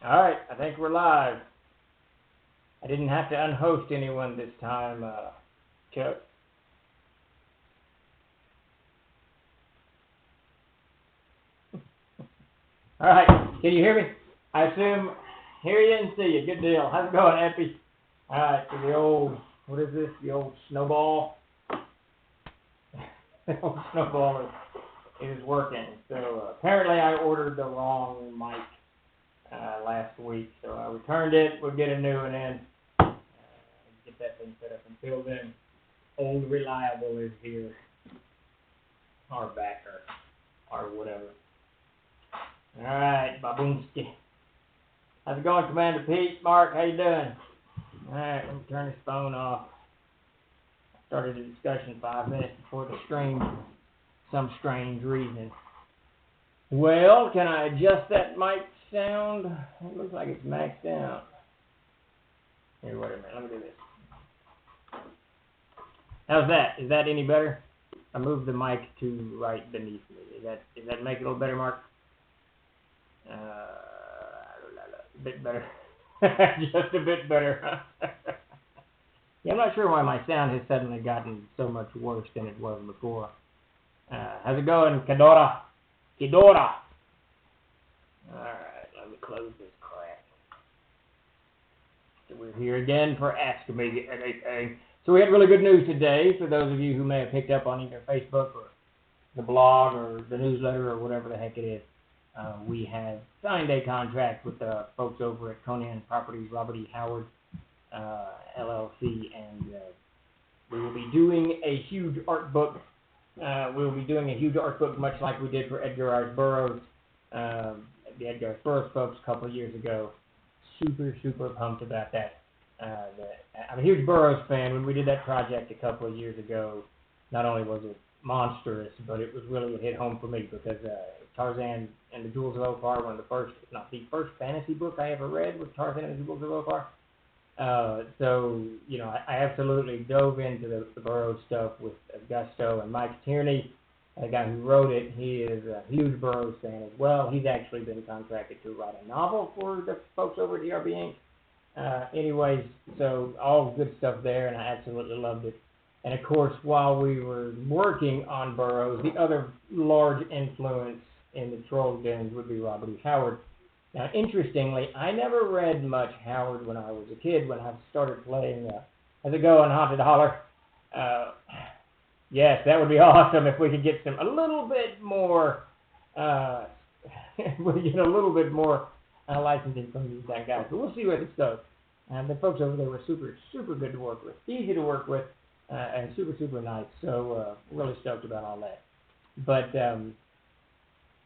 All right, I think we're live. I didn't have to unhost anyone this time, Chuck. All right, can you hear me? I assume hear you and see you. Good deal. How's it going, Epi? All right, so the old, what is this? The old snowball? The old snowball is working. So apparently I ordered the wrong mic last week, so I returned it. We'll get a new one in. Get that thing set up until then. Old Reliable is here, or backer, or whatever. All right, Baboonski. How's it going, Commander Pete? Mark, how you doing? All right, let me turn this phone off. I started a discussion 5 minutes before the stream for some strange reason. Well, can I adjust that mic sound? It looks like it's maxed out. Here, wait a minute. Let me do this. How's that? Is that any better? I moved the mic to right beneath me. Does that make it a little better, Mark? A bit better. Just a bit better. Yeah, I'm not sure why my sound has suddenly gotten so much worse than it was before. How's it going, Kedora? Kedora! Alright, let me close this crap. So we're here again for Ask Me Anything. So we had really good news today for those of you who may have picked up on either Facebook or the blog or the newsletter or whatever the heck it is. We have signed a contract with the folks over at Conan Properties, Robert E. Howard, LLC, and we will be doing a huge art book. We will be doing a huge art book much like we did for Edgar Rice Burroughs, the Edgar Rice Burroughs folks a couple of years ago. Super pumped about that. I'm a huge Burroughs fan. When we did that project a couple of years ago, not only was it monstrous, but it hit home for me because Tarzan and the Jewels of Opar, one of the first, if not the first fantasy book I ever read, was Tarzan and the Jewels of Opar. So, you know, I absolutely dove into the Burroughs stuff with gusto, and Mike Tierney, the guy who wrote it, he is a huge Burroughs fan as well. He's actually been contracted to write a novel for the folks over at DRB Inc. Anyways, so all good stuff there, and I absolutely loved it. And of course, while we were working on Burroughs, the other large influence in the Troll Dens would be Robert E. Howard. Now, interestingly, I never read much Howard when I was a kid. When I started playing, how's it going, Haunted Holler? Yes, that would be awesome if we could get a little bit more, licensing from these guys. But we'll see where this goes. And the folks over there were super good to work with, easy to work with, and super nice. So really stoked about all that. But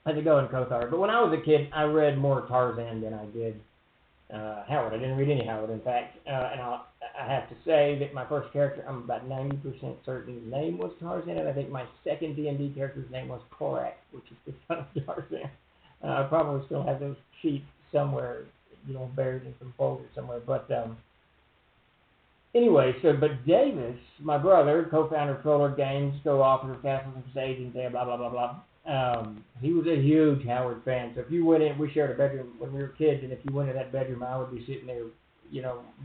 how's it going, Kothar? But when I was a kid, I read more Tarzan than I did Howard. I didn't read any Howard, in fact. And I have to say that my first character, I'm about 90% certain his name was Tarzan, and I think my second D&D character's name was Korak, which is the son of Tarzan. I probably still have those sheets somewhere, buried in some folder somewhere. But anyway, but Davis, my brother, co-founder of Troller Games, co-author of Castles and Crusades, and blah, blah, blah. He was a huge Howard fan. So if you went in, we shared a bedroom when we were kids, and if you went in that bedroom, I would be sitting there,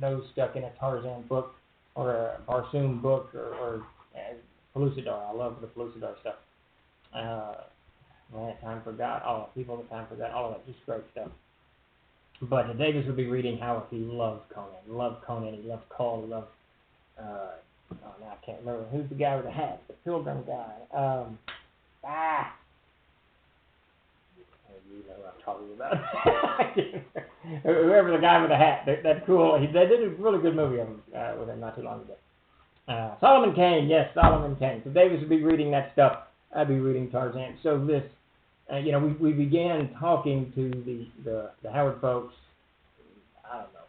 nose stuck in a Tarzan book or a Barsoom book or Pellucidar. I love the Pellucidar stuff. Time forgot all people at the time forgot all of that. Just great stuff. But Davis would be reading Howard. He loved Conan. He loved Cole. He loved now I can't remember who's the guy with the hat, the Pilgrim guy. You know what I'm talking about. Whoever the guy with the hat, that's cool. They did a really good movie of him with him not too long ago. Solomon Kane, yes, Solomon Kane. So Davis would be reading that stuff. I'd be reading Tarzan. So this, we began talking to the Howard folks, I don't know,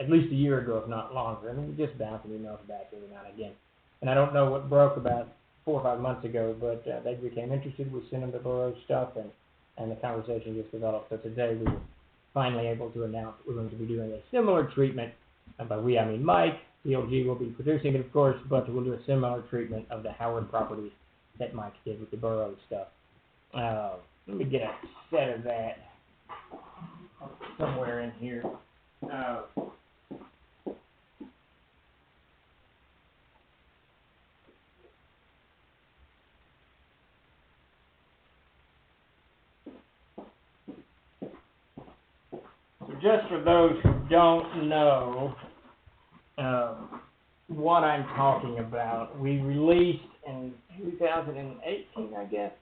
at least a year ago, if not longer. And we just bouncing emails back every now and again. And I don't know what broke about 4 or 5 months ago, but they became interested. We sent them the Burroughs stuff, and the conversation just developed. So today we were finally able to announce that we're going to be doing a similar treatment. And by we, I mean Mike. CLG will be producing it, of course, but we'll do a similar treatment of the Howard properties that Mike did with the Burroughs stuff. Let me get a set of that. somewhere in here. So just for those who don't know what I'm talking about, we released in 2018, I guess.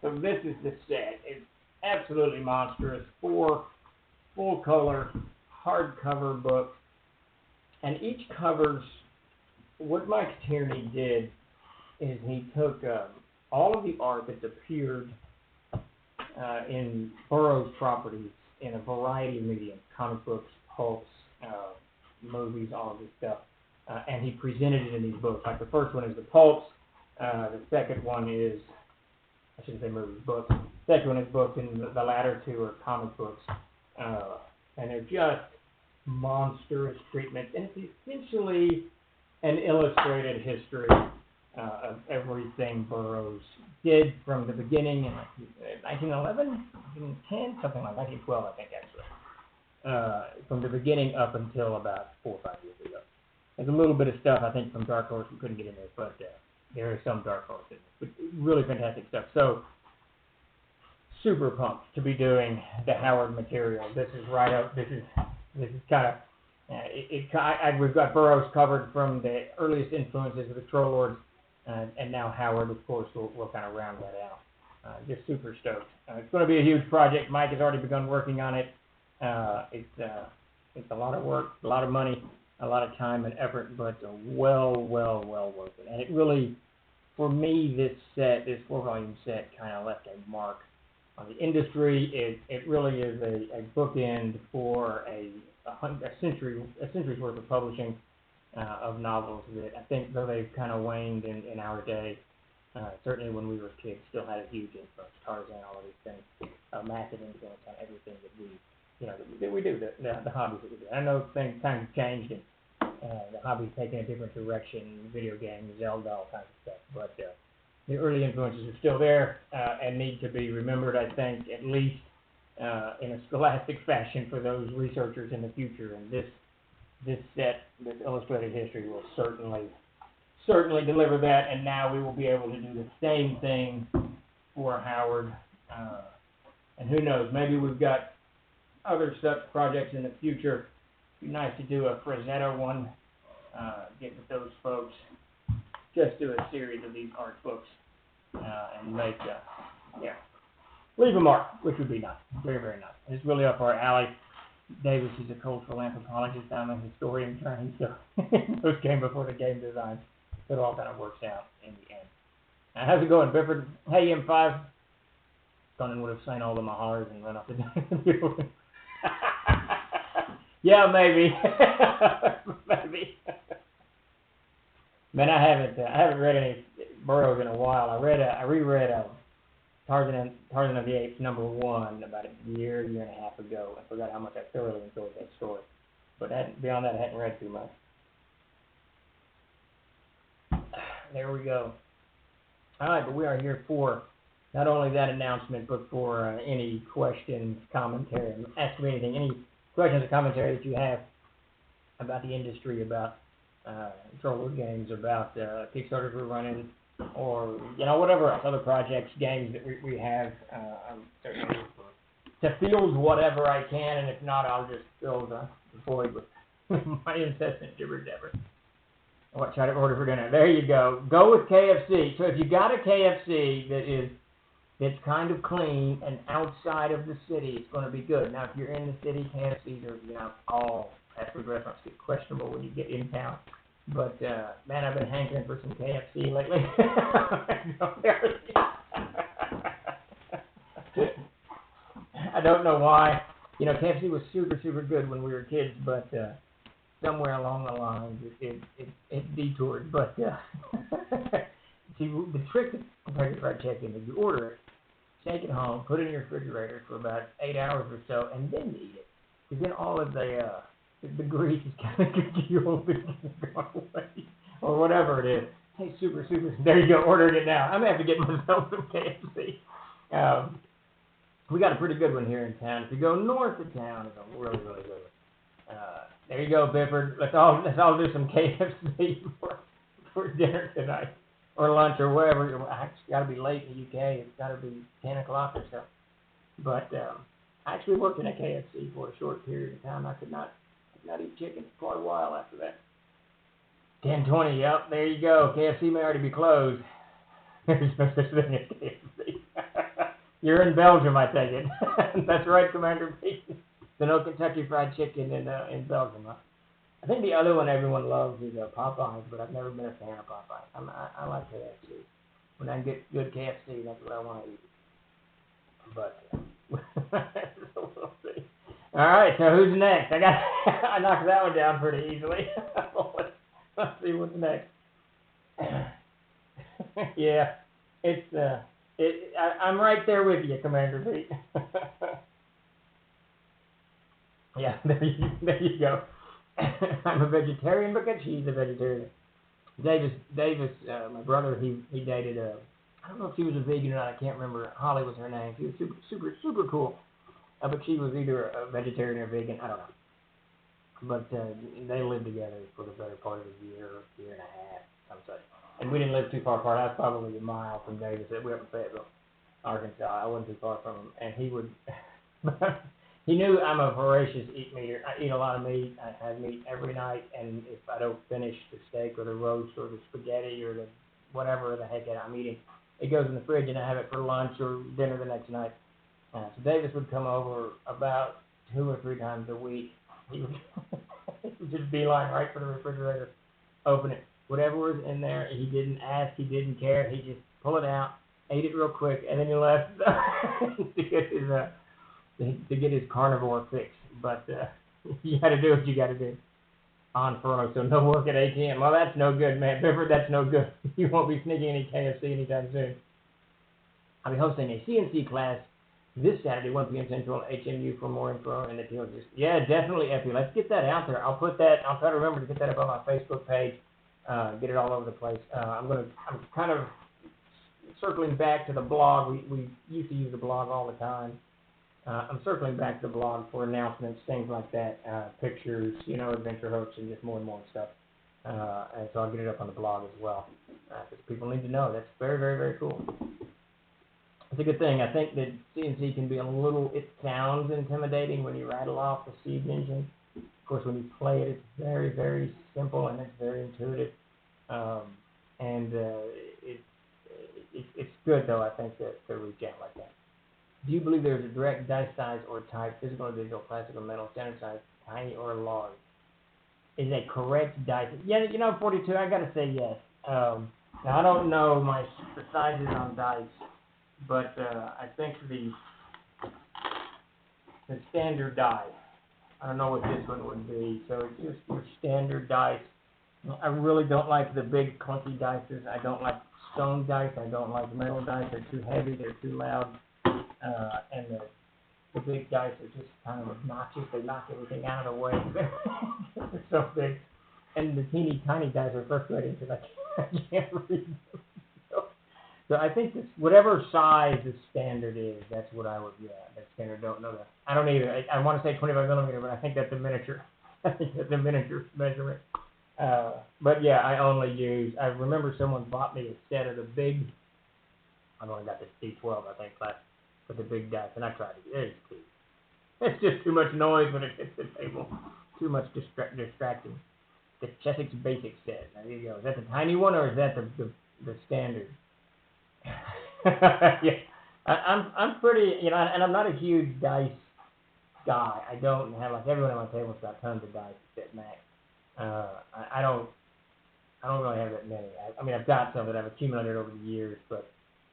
So this is the set. It's absolutely monstrous. 4 full-color hardcover books, and each covers. What Mike Tierney did is he took all of the art that's appeared in Burroughs properties in a variety of mediums, comic books, pulps, movies, all of this stuff, and he presented it in these books. Like the first one is the pulps, the second one is, I shouldn't say movies, books. The second one is books, and the latter two are comic books, and they're just monstrous treatments, and it's essentially an illustrated history of everything Burroughs did from the beginning in 1911, 1910, something like 1912, I think, actually. From the beginning up until about 4 or 5 years ago. There's a little bit of stuff, I think, from Dark Horse we couldn't get in there, but there is some Dark Horse in there. But really fantastic stuff. So, super pumped to be doing the Howard material. This is right up, this is kind of, we've got Burroughs covered from the earliest influences of the Troll Lords, and now Howard, of course, will kind of round that out. Just super stoked. It's going to be a huge project. Mike has already begun working on it. It's a lot of work, a lot of money, a lot of time and effort, but well worth it. And it really, for me, this 4-volume set kind of left a mark on the industry. It really is a bookend for a century's worth of publishing of novels that I think, though they've kind of waned in our day, certainly when we were kids, still had a huge influence. Tarzan, all of these things, a massive influence on everything that we do, the hobbies that we do. I know times have changed, and the hobby's taken a different direction, video games, Zelda, all kinds of stuff, but the early influences are still there and need to be remembered, I think, at least in a scholastic fashion for those researchers in the future. And this set, this illustrated history, will certainly deliver that, and now we will be able to do the same thing for Howard. And who knows, maybe we've got other such projects in the future. It'd be nice to do a Frazetta one, get with those folks, just do a series of these art books, and make, leave a mark, which would be nice, very nice. It's really up our alley. Davis is a cultural anthropologist. I'm a historian trained, so those came before the game design. So it all kind of works out in the end. Now, how's it going, Bifford? Hey, M5. Conan would have signed all the Mahars and run off the building. Yeah, maybe. Maybe. Man, I haven't read any Burroughs in a while. I reread Tarzan of the Apes #1 about a year and a half ago. I forgot how much I thoroughly enjoyed that story. But beyond that, I hadn't read too much. There we go. All right, but we are here for not only that announcement, but for any questions, commentary. Ask me anything, any questions or commentary that you have about the industry, about Troll Lord games, about Kickstarters we're running, or whatever else, other projects, games that we have. I'm certainly to field whatever I can, and if not, I'll just fill the void with my incessant jibber-jabber. What try to order for dinner? There you go. Go with KFC. So if you got a KFC that's kind of clean and outside of the city, it's going to be good. Now, if you're in the city, KFCs are all fast food restaurants get questionable when you get in town. But man, I've been hankering for some KFC lately. I don't know why. KFC was super good when we were kids, but somewhere along the lines it detoured. But see, the trick to Kentucky Fried Chicken is you order it, take it home, put it in your refrigerator for about 8 hours or so, and then you eat it. Because then all of the grease is kind of congealed and gone away, or whatever it is. Hey, super. There you go, ordering it now. I'm going to have to get myself some KFC. We got a pretty good one here in town. If you go north of town, it's a really, really good one. There you go, Bifford. Let's all do some KFC for dinner tonight, or lunch, or wherever. It's got to be late in the UK. It's got to be 10 o'clock or so. But I actually worked in a KFC for a short period of time. I could not eat chicken for quite a while after that. 10:20. Yep, there you go. KFC may already be closed. There's no such thing as KFC. You're in Belgium, I take it. That's right, Commander Pete. So no Kentucky Fried Chicken in Belgium, huh? I think the other one everyone loves is Popeyes, but I've never been a fan of Popeyes. I like KFC. When I get good KFC, that's what I want to eat. But so we'll see. All right, so who's next? I knocked that one down pretty easily. Let's see what's next. Yeah, I'm right there with you, Commander Pete. Yeah, there you go. I'm a vegetarian because she's a vegetarian. Davis, my brother, he dated I don't know if she was a vegan or not. I can't remember. Holly was her name. She was super cool. But she was either a vegetarian or vegan. I don't know. But they lived together for the better part of a year and a half, some such. And we didn't live too far apart. I was probably a mile from Davis. We were up in Fayetteville, Arkansas. I wasn't too far from him. And he would, he knew I'm a voracious eater. I eat a lot of meat. I have meat every night. And if I don't finish the steak or the roast or the spaghetti or the whatever the heck I'm eating, it goes in the fridge and I have it for lunch or dinner the next night. So Davis would come over about 2 or 3 times a week. He would just beeline right for the refrigerator, open it. Whatever was in there, he didn't ask, he didn't care. He just pulled it out, ate it real quick, and then he left to get his carnivore fix. But you got to do what you got to do on furlough. So no work at ATM. Well, that's no good, man. Bifford, that's no good. You won't be sneaking any KFC anytime soon. I'll be hosting a CNC class this Saturday, 1 p.m. Central, HMU for more info and the deal. Yeah, definitely, Effie. Let's get that out there. I'll try to remember to get that up on my Facebook page. Get it all over the place. I'm kind of circling back to the blog. We used to use the blog all the time. I'm circling back to the blog for announcements, things like that, pictures, adventure hooks, and just more and more stuff. And so I'll get it up on the blog as well, because people need to know. That's very, very, very cool. It's a good thing. I think that CNC can be it sounds intimidating when you rattle off the seed engine. Of course, when you play it, it's very, very simple and it's very intuitive. It's good, though, I think, to reach out like that. Do you believe there's a direct dice size or type, physical or digital, plastic or metal, standard size, tiny or large? Is a correct dice? Yeah, 42, I got to say yes. Now, I don't know the sizes on dice, but I think the standard die. I don't know what this one would be. So it's just your standard dice. I really don't like the big clunky dices. I don't like stone dice. I don't like metal dice. They're too heavy. They're too loud. And the big dice are just kind of obnoxious. They knock everything out of the way. They're so big. And the teeny tiny dice are frustrating because I can't read them. So I think whatever size the standard is, that's what I would, that's standard. Don't know that. I don't either. I want to say 25 millimeter, but I think that's a miniature. I think that's a miniature measurement. But yeah, I remember someone bought me a set of the big, I've only got this D12, I think, with the big dice, and I tried it. It's just too much noise when it hits the table. Too much distracting. The Chessex Basic set. There you go. Is that the tiny one, or is that the standard? Yeah, I'm pretty, and I'm not a huge dice guy. I don't have, like, everyone at my table's got tons of dice at max. I don't really have that many. I mean, I've got some that I've accumulated over the years, but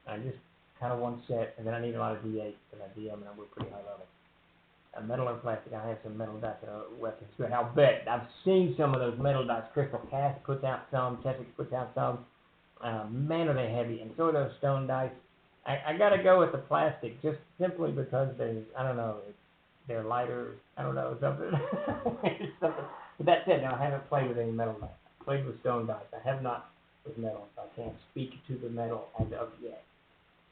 I just kind of one set, and then I need a lot of D8 and I DM, and we're pretty high level. Metal or plastic, I have some metal dice that are weapons. But I'll bet I've seen some of those metal dice. Crystal Cast puts out some, Chessex puts out some. Man, are they heavy, and so are those stone dice. I got to go with the plastic just simply because they're lighter. I don't know, something. Something. But that said, now I haven't played with any metal dice. I played with stone dice. I have not with metal, so I can't speak to the metal as of yet.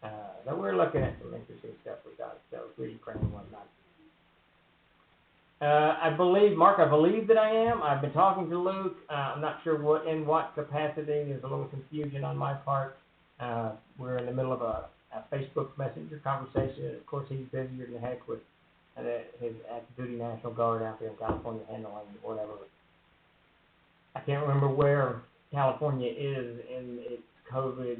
So we're looking at some interesting stuff with that, so 3D printing and whatnot. I believe that I am. I've been talking to Luke. I'm not sure in what capacity. There's a little confusion on my part. We're in the middle of a Facebook Messenger conversation. Of course, he's busier than heck with his active duty National Guard out there in California handling whatever. I can't remember where California is in its COVID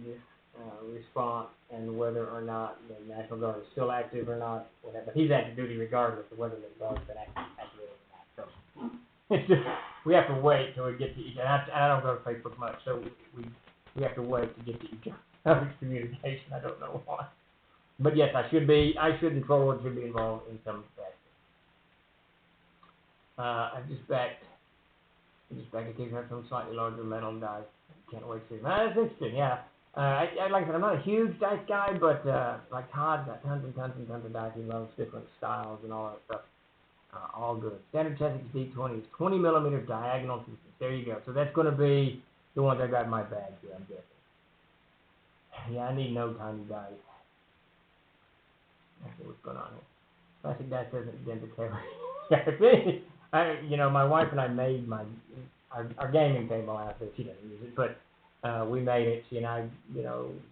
response and whether or not the National Guard is still active or not. Whatever. But he's active duty regardless of whether the Guard's been active or not. So it's just, we have to wait till we get to each other. I don't go to Facebook much, so we have to wait to get to each other's communication. I don't know why. But yes, I should and forward should be involved in some fashion. I just backed a case of some slightly larger metal dice. Can't wait to see. That's interesting, yeah. Like I said, I'm not a huge dice guy, but like Todd got tons and tons and tons of dice. He loves different styles and all that stuff. All good. Standard Chenault D20 is 20 millimeter diagonal pieces. There you go. So that's going to be the ones I got in my bag here, I'm guessing. Yeah, I need no tiny dice. Let's see what's going on here. Plastic dice doesn't dent the table. My wife and I made our gaming table out there. She doesn't use it, but we made it. She and I,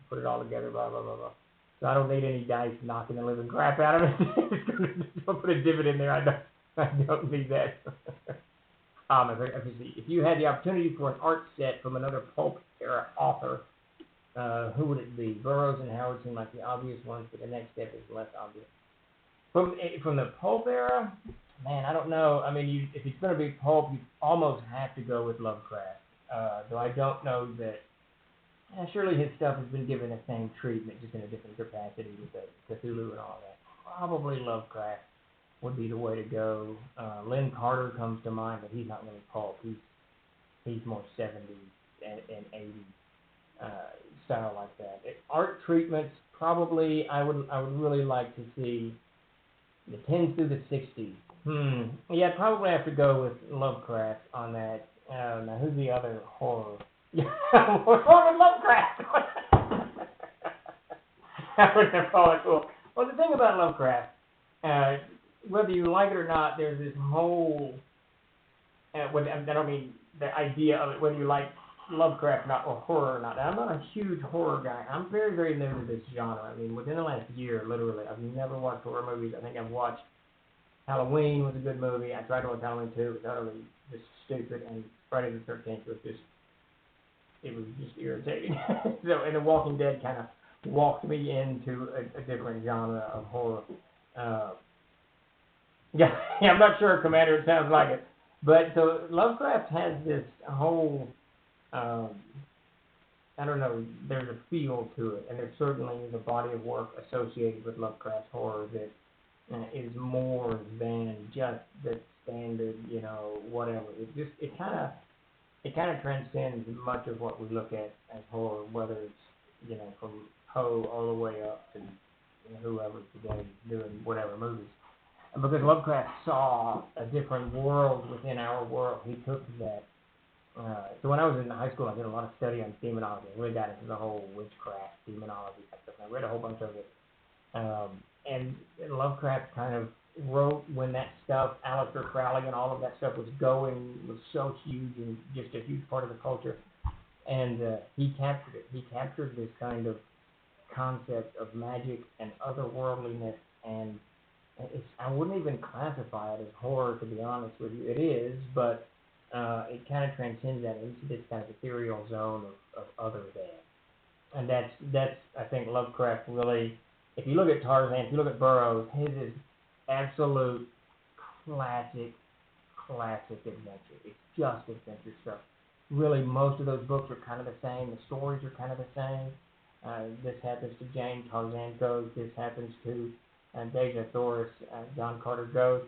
put it all together. Blah blah blah blah. So I don't need any dice knocking the living crap out of it. Don't put a divot in there. I don't need that. If you had the opportunity for an art set from another pulp era author, who would it be? Burroughs and Howard seem like the obvious ones, but the next step is less obvious. From the pulp era, man, I don't know. I mean, if it's going to be pulp, you almost have to go with Lovecraft. Though I don't know that. Surely his stuff has been given the same treatment, just in a different capacity with the Cthulhu and all that. Probably Lovecraft would be the way to go. Lynn Carter comes to mind, but he's not really pulp. He's more 70s and 80s style like that. Art treatments, probably I would really like to see the 10s through the 60s. Yeah, probably have to go with Lovecraft on that. Now, who's the other horror? What's wrong with Lovecraft? That would have probably cool. Well, the thing about Lovecraft, whether you like it or not, there's this whole. I don't mean the idea of it, whether you like Lovecraft or not, or horror or not. Now, I'm not a huge horror guy. I'm very, very new to this genre. I mean, within the last year, literally, I've never watched horror movies. I think I've watched Halloween was a good movie. I tried to watch Halloween 2. It was utterly just stupid, and Friday the 13th was just irritating. So, and The Walking Dead kind of walked me into a different genre of horror. Yeah, I'm not sure, Commander, it sounds like it. But so Lovecraft has this whole, I don't know, there's a feel to it, and there certainly is a body of work associated with Lovecraft's horror that is more than just the standard, whatever. It kind of transcends much of what we look at as horror, whether it's, from Poe all the way up to whoever today doing whatever movies. And because Lovecraft saw a different world within our world, he took that. So when I was in high school, I did a lot of study on demonology. I really got into the whole witchcraft, demonology type stuff. I read a whole bunch of it. And Lovecraft kind of wrote when that stuff, Aleister Crowley and all of that stuff was so huge and just a huge part of the culture. And he captured it. He captured this kind of concept of magic and otherworldliness, and I wouldn't even classify it as horror, to be honest with you. It is, but it kind of transcends that into this kind of ethereal zone of other than. And that's I think Lovecraft really. If you look at Tarzan, if you look at Burroughs, his is absolute classic adventure. It's just adventure stuff. Really, most of those books are kind of the same. The stories are kind of the same. This happens to Jane, Tarzan goes. This happens to Deja Thoris, John Carter goes.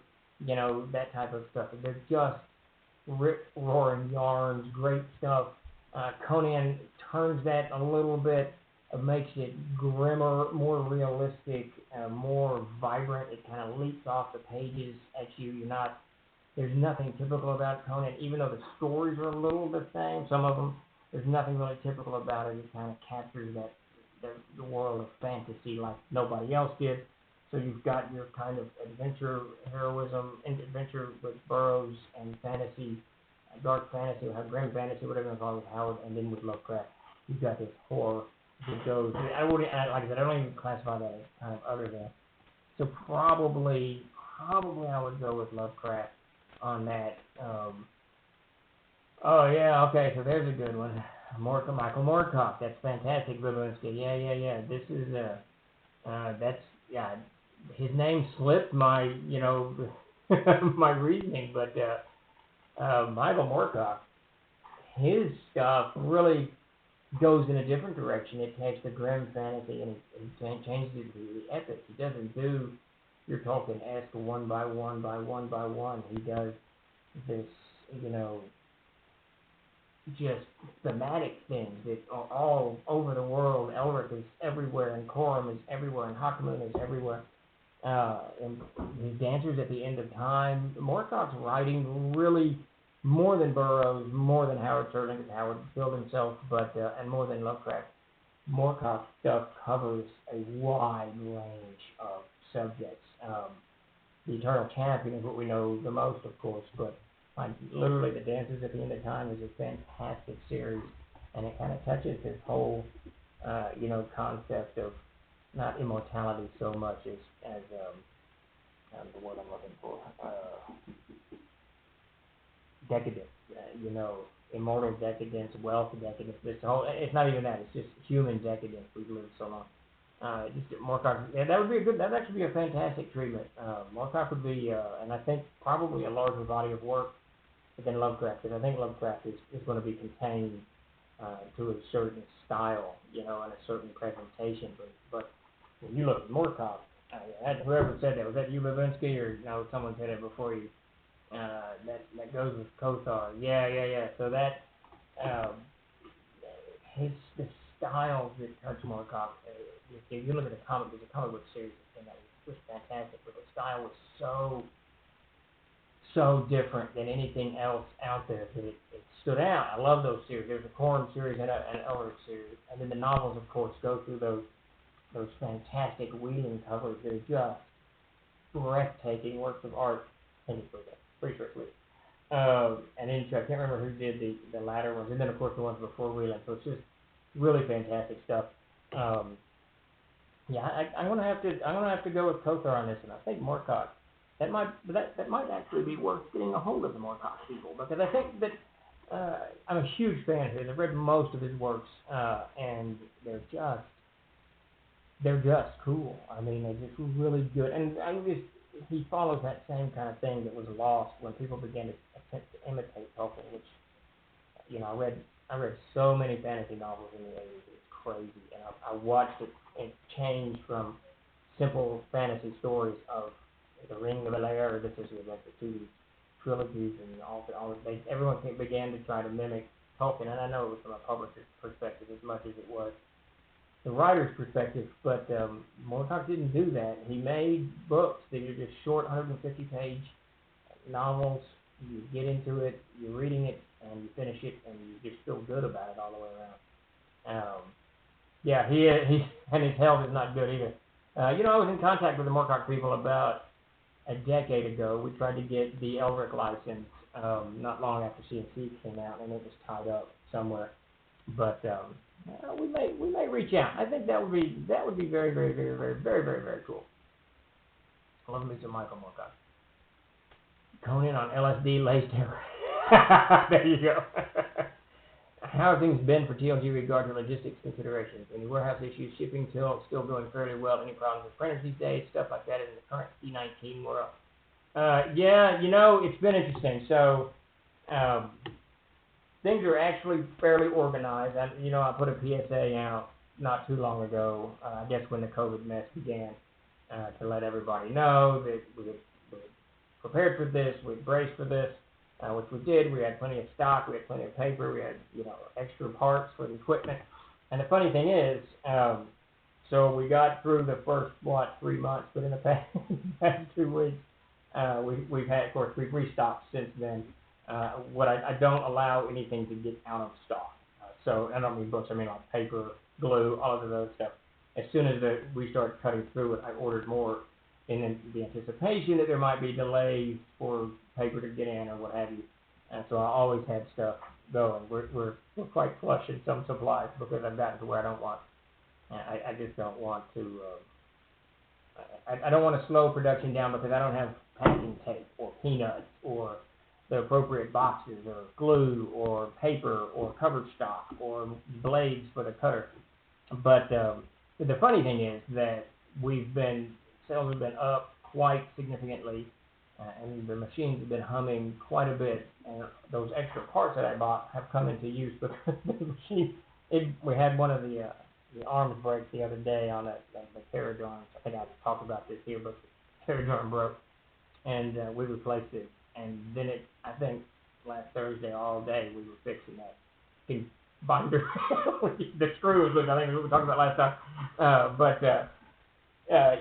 That type of stuff. They're just rip-roaring yarns, great stuff. Conan turns that a little bit. Makes it grimmer, more realistic, more vibrant. It kind of leaps off the pages at you. There's nothing typical about Conan, even though the stories are a little the same. Some of them, there's nothing really typical about it. It kind of captures the world of fantasy like nobody else did. So you've got your kind of adventure, heroism, and adventure with Burroughs and fantasy, dark fantasy, or grim fantasy, whatever you call it, with Howard, and then with Lovecraft, you've got this horror that goes. Like I said, I don't even classify that as kind of other than. So probably I would go with Lovecraft on that. Oh yeah, okay. So there's a good one. Michael Moorcock. That's fantastic, 𝚃𝚘𝚕𝚔. Yeah. This is that's his name slipped my my reasoning, but Michael Moorcock, his stuff really goes in a different direction. It takes the grim fantasy and it changes it to the epic. He doesn't do your Tolkien-esque one by one by one by one. He does this, just thematic things that are all over the world. Elric is everywhere, and Corum is everywhere, and Hawkmoon is everywhere. And his Dancers at the End of Time. Moorcock's writing really, more than Burroughs, more than Howard Chaykin, because Howard killed himself, but and more than Lovecraft. Moorcock's stuff covers a wide range of subjects. The Eternal Champion is what we know the most, of course, but literally, The Dancers at the End of Time is a fantastic series, and it kind of touches this whole, concept of not immortality so much as the word I'm looking for, decadence. Immortal decadence, wealth decadence. It's not even that. It's just human decadence. We've lived so long. Moorcock. Yeah, that'd actually be a fantastic treatment. Moorcock would be, and I think probably a larger body of work than Lovecraft, because I think Lovecraft is going to be contained to a certain style, and a certain presentation. But when you look at Moorcock, whoever said that, was that you, 𝚃𝚘𝚕𝚔, or someone said it before you? That goes with Kothar. Yeah. So that the styles that touch Moorcock. If you look at the comic, there's a comic book series that was fantastic, but the style was so different than anything else out there that it stood out. I love those series. There's a Corum series and an Elric series, and then the novels, of course, go through those fantastic wheeling covers. They're just breathtaking works of art. I think it's pretty sure it's Lee. And then I can't remember who did the latter ones, and then of course the ones before Wheeling. So it's just really fantastic stuff. I'm gonna have to go with Kothar on this, and I think Moorcock. That might actually be worth getting a hold of the Moorcock people, because I think that I'm a huge fan of his. I've read most of his works, and they're just cool. I mean, they're just really good, and he follows that same kind of thing that was lost when people began to attempt to imitate Tolkien, which I read so many fantasy novels in the 80s. It's crazy, and I watched it change from simple fantasy stories of The Ring of the Lair, or this is like the two trilogies, and everyone began to try to mimic Tolkien, and I know it was from a publisher's perspective as much as it was the writer's perspective, but Moorcock didn't do that. He made books that are just short, 150-page novels. You get into it, you're reading it, and you finish it, and you just feel good about it all the way around. He and his health is not good either. I was in contact with the Moorcock people about a decade ago. We tried to get the Elric license not long after CNC came out, and it was tied up somewhere. But we may reach out. I think that would be very, very, very, very, very, very, very cool. I love me some Michael Moorcock. Conan on LSD laced terror. There you go. How have things been for TLG regard to logistics considerations? Any warehouse issues, shipping still going fairly well? Any problems with printers these days? Stuff like that in the current C19 world. It's been interesting. So things are actually fairly organized. I put a PSA out not too long ago, I guess when the COVID mess began, to let everybody know that we had prepared for this, we braced for this, which we did. We had plenty of stock, we had plenty of paper, we had extra parts for the equipment. And the funny thing is, so we got through the first 3 months, but in the past 2 weeks, we've had, of course, we've restocked since then. I don't allow anything to get out of stock. So I don't mean books, I mean like paper, glue, all of those stuff. As soon as we started cutting through it, I ordered more in the anticipation that there might be delays for paper to get in or what have you. And so I always had stuff going. We're quite flush in some supplies because I've gotten to where I don't want. I just don't want to. I don't want to slow production down because I don't have packing tape or peanuts or the appropriate boxes or glue or paper or cover stock or blades for the cutter. But the funny thing is that sales have been up quite significantly, and the machines have been humming quite a bit. And those extra parts that I bought have come into use because the machine. We had one of the arms break the other day on the carriage arms. I think I talked about this here, but the carriage arm broke, and we replaced it. And then I think last Thursday all day we were fixing that binder, the screws, which I think we talked about last time.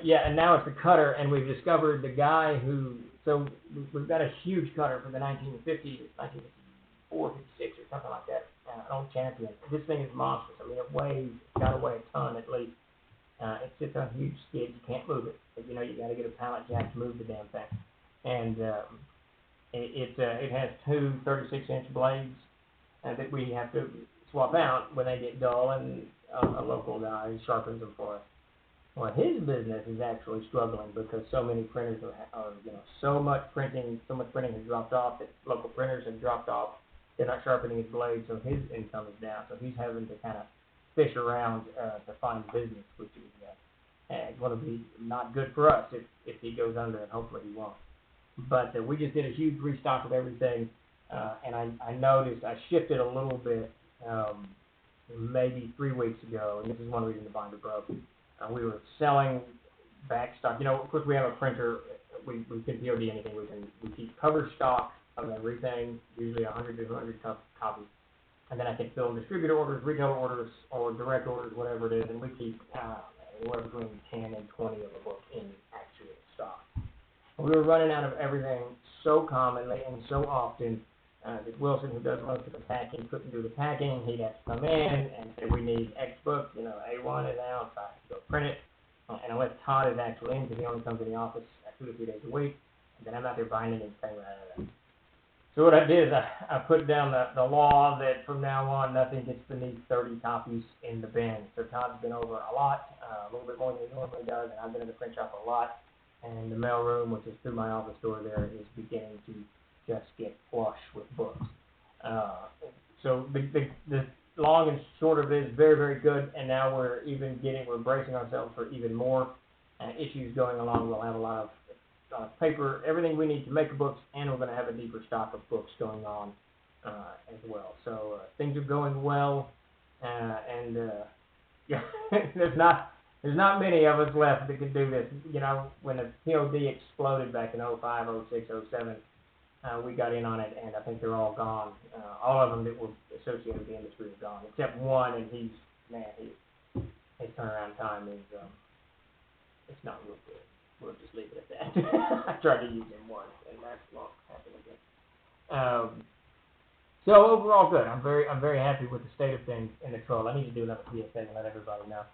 Yeah, and now it's the cutter, and we've discovered the guy who. So we've got a huge cutter for the 1950s, 1954, 56, or something like that. An old champion. This thing is monstrous. I mean, it's got to weigh a ton at least. It sits on huge skids. You can't move it. But, you got to get a pallet jack to move the damn thing. And it has two 36-inch blades that we have to swap out when they get dull, and a local guy sharpens them for us. Well, his business is actually struggling because so many printers are so much printing has dropped off that local printers have dropped off. They're not sharpening his blade, so his income is down. So he's having to kind of fish around to find business, which is going to be not good for us if he goes under, and hopefully he won't. But we just did a huge restock of everything, and I noticed I shifted a little bit maybe 3 weeks ago, and this is one reason the binder broke. We were selling back stock. Of course, we have a printer. We can POD anything. We keep cover stock of everything, usually 100 to 200 copies. And then I can fill distributor orders, retail orders, or direct orders, whatever it is, and we keep anywhere between 10 and 20 of a book in actual stock. We were running out of everything so commonly and so often that Wilson, who does most of the packing, couldn't do the packing. He'd have to come in and say, we need X book, A1 is out, so I have to go print it. And unless Todd is actually in, because he only comes in the office 2 to 3 days a week, and then I'm out there binding and saying, So what I did is I put down the law that from now on nothing gets beneath 30 copies in the bin. So Todd's been over a lot, a little bit more than he normally does, and I've been in the print shop a lot. And the mail room, which is through my office door there, is beginning to just get flush with books. So the long and short of it is very, very good, and now we're bracing ourselves for even more issues going along. We'll have a lot of paper, everything we need to make the books, and we're going to have a deeper stock of books going on as well. So things are going well, and yeah, there's not many of us left that can do this. When the POD exploded back in 05, 06, 07, we got in on it, and I think they're all gone. All of them that were associated with the industry are gone, except one, and his turnaround time is it's not real good. We'll just leave it at that. I tried to use him once, and that's not happening again. So overall, good. I'm very happy with the state of things in the Troll. I need to do another PSA and let everybody know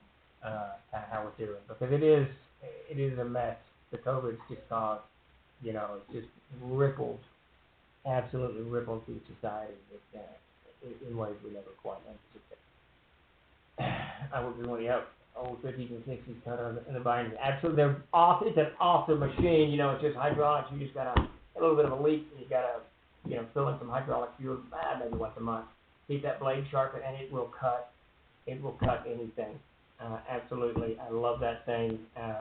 kind of how we're doing, because it is a mess. The COVID's just caused, it's just absolutely rippled through society in ways we never quite anticipated. I was doing old 50s and 60s cutter in the binder. Absolutely, it's an awesome machine. It's just hydraulics. You just got a little bit of a leak, and you got to fill in some hydraulic fuel maybe once a month. Keep that blade sharp, and it will cut. It will cut anything. Absolutely, I love that thing.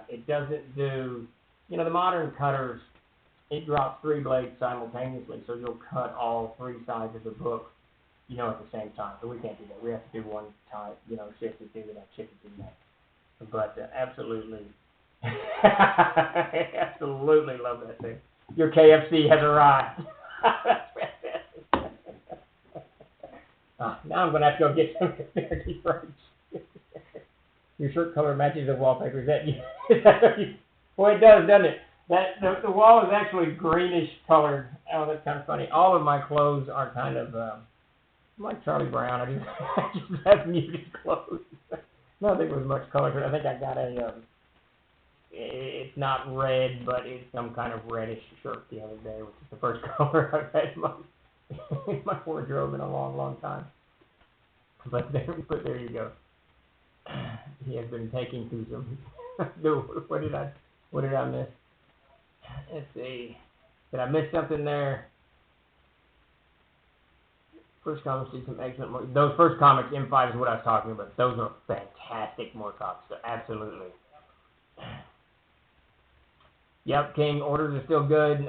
It doesn't do, the modern cutters. It drops 3 blades simultaneously, so you'll cut all 3 sides of the book, at the same time. So we can't do that. We have to do one type, shift it to the next, shift it to the next. But absolutely, absolutely love that thing. Your KFC has arrived. That's fantastic. Now I'm going to have to go get some conspiracy frames. Your shirt color matches the wallpaper. Is that you? Well, it does, doesn't it? The wall is actually greenish colored. Oh, that's kind of funny. All of my clothes are kind of I'm like Charlie Brown. I just have muted clothes. Nothing was much color. I think I got a, it's not red, but it's some kind of reddish shirt the other day, which is the first color I've had in my wardrobe in a long, long time. But there you go. He has been taking through some. What did I miss? Let's see. Did I miss something there? First comics did some excellent. Those first comics, M5 is what I was talking about. Those are fantastic Moorcock. So absolutely. Yep, King, orders are still good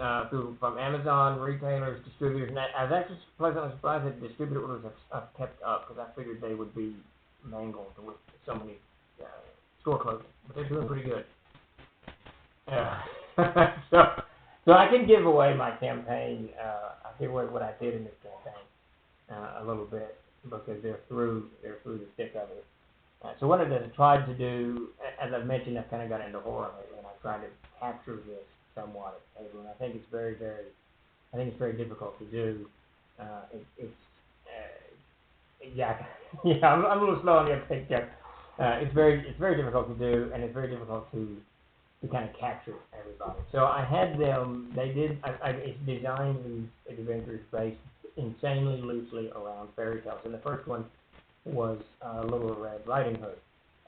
from Amazon, retailers, distributors. And I was actually pleasantly surprised that distributor orders have kept up because I figured they would be mangled with so many store closings. But they're doing pretty good. So I can give away my campaign. I give away what I did in this campaign a little bit because they're through the thick of it. So what I tried to do, as I've mentioned, I've kind of got into horror lately, and I tried to capture this somewhat at the table, and I think it's very difficult to do. I'm a little slow on the uptake there. It's very difficult to do, and it's very difficult to kind of capture everybody. So I had them. It's designed these adventures based insanely loosely around fairy tales, and the first one was Little Red Riding Hood.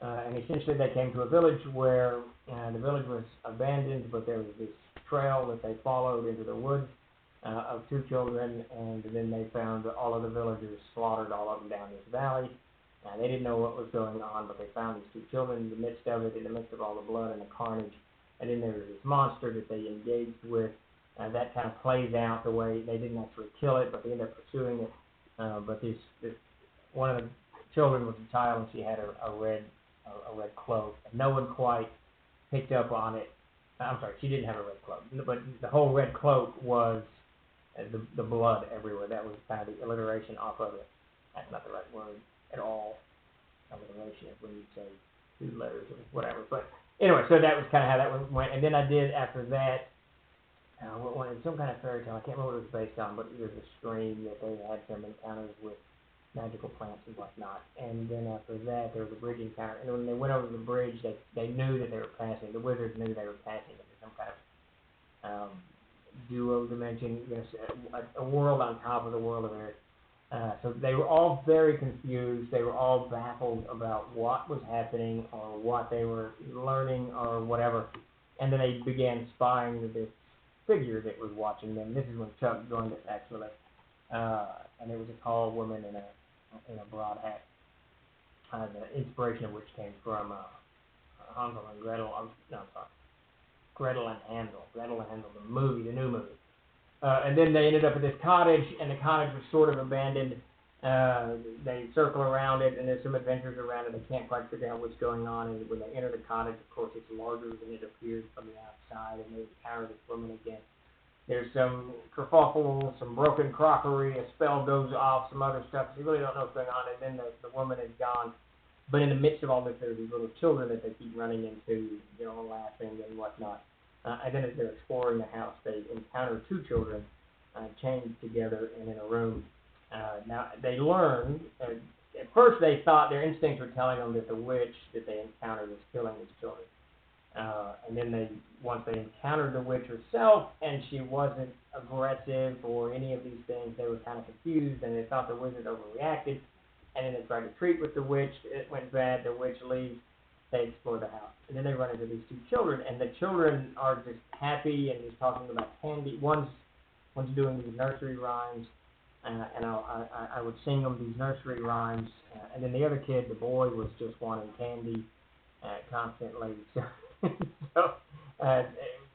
And essentially they came to a village where the village was abandoned, but there was this trail that they followed into the woods of two children, and then they found all of the villagers slaughtered, all of them down this valley. They didn't know what was going on, but they found these two children in the midst of it, in the midst of all the blood and the carnage. And then there was this monster that they engaged with. That kind of plays out the way they didn't actually kill it, but they ended up pursuing it. But this one of the children was a child, and she had a red cloak, and no one quite picked up on it. I'm sorry, she didn't have a red cloak, but the whole red cloak was the blood everywhere. That was kind of the alliteration off of it. That's not the right word at all. Alliteration is when you say two letters or whatever. But anyway, so that was kind of how that went. And then I did after that. Some kind of fairy tale. I can't remember what it was based on, but it was a stream that they had some encounters with magical plants and whatnot. And then after that, there was a bridge encounter. And when they went over the bridge, they knew that they were passing. The wizards knew they were passing into some kind of duo dimension, a world on top of the world of Earth. So they were all very confused. They were all baffled about what was happening or what they were learning or whatever. And then they began spying this figure that was watching them. This is when Chuck joined us, actually. And it was a tall woman in a broad hat. The inspiration of which came from Hansel and Gretel. Gretel and Hansel. Gretel and Hansel, the new movie. And then they ended up at this cottage, and the cottage was sort of abandoned. They circle around it, and there's some adventures around it. They can't quite figure out what's going on. And when they enter the cottage, of course, it's larger than it appears from the outside, and they encounter this woman again. There's some kerfuffle, some broken crockery, a spell goes off, some other stuff. You really don't know what's going on, and then the woman is gone. But in the midst of all this, there's these little children that they keep running into, laughing and whatnot. And then as they're exploring the house, they encounter two children chained together and in a room. Now, they learned, at first they thought their instincts were telling them that the witch that they encountered was killing these children. And then once they encountered the witch herself, and she wasn't aggressive or any of these things, they were kind of confused, and they thought the wizard overreacted. And then they tried to treat with the witch. It went bad. The witch leaves. They explore the house. And then they run into these two children, and the children are just happy and just talking about candy. One's doing these nursery rhymes, and I would sing them these nursery rhymes. And then the other kid, the boy, was just wanting candy constantly. So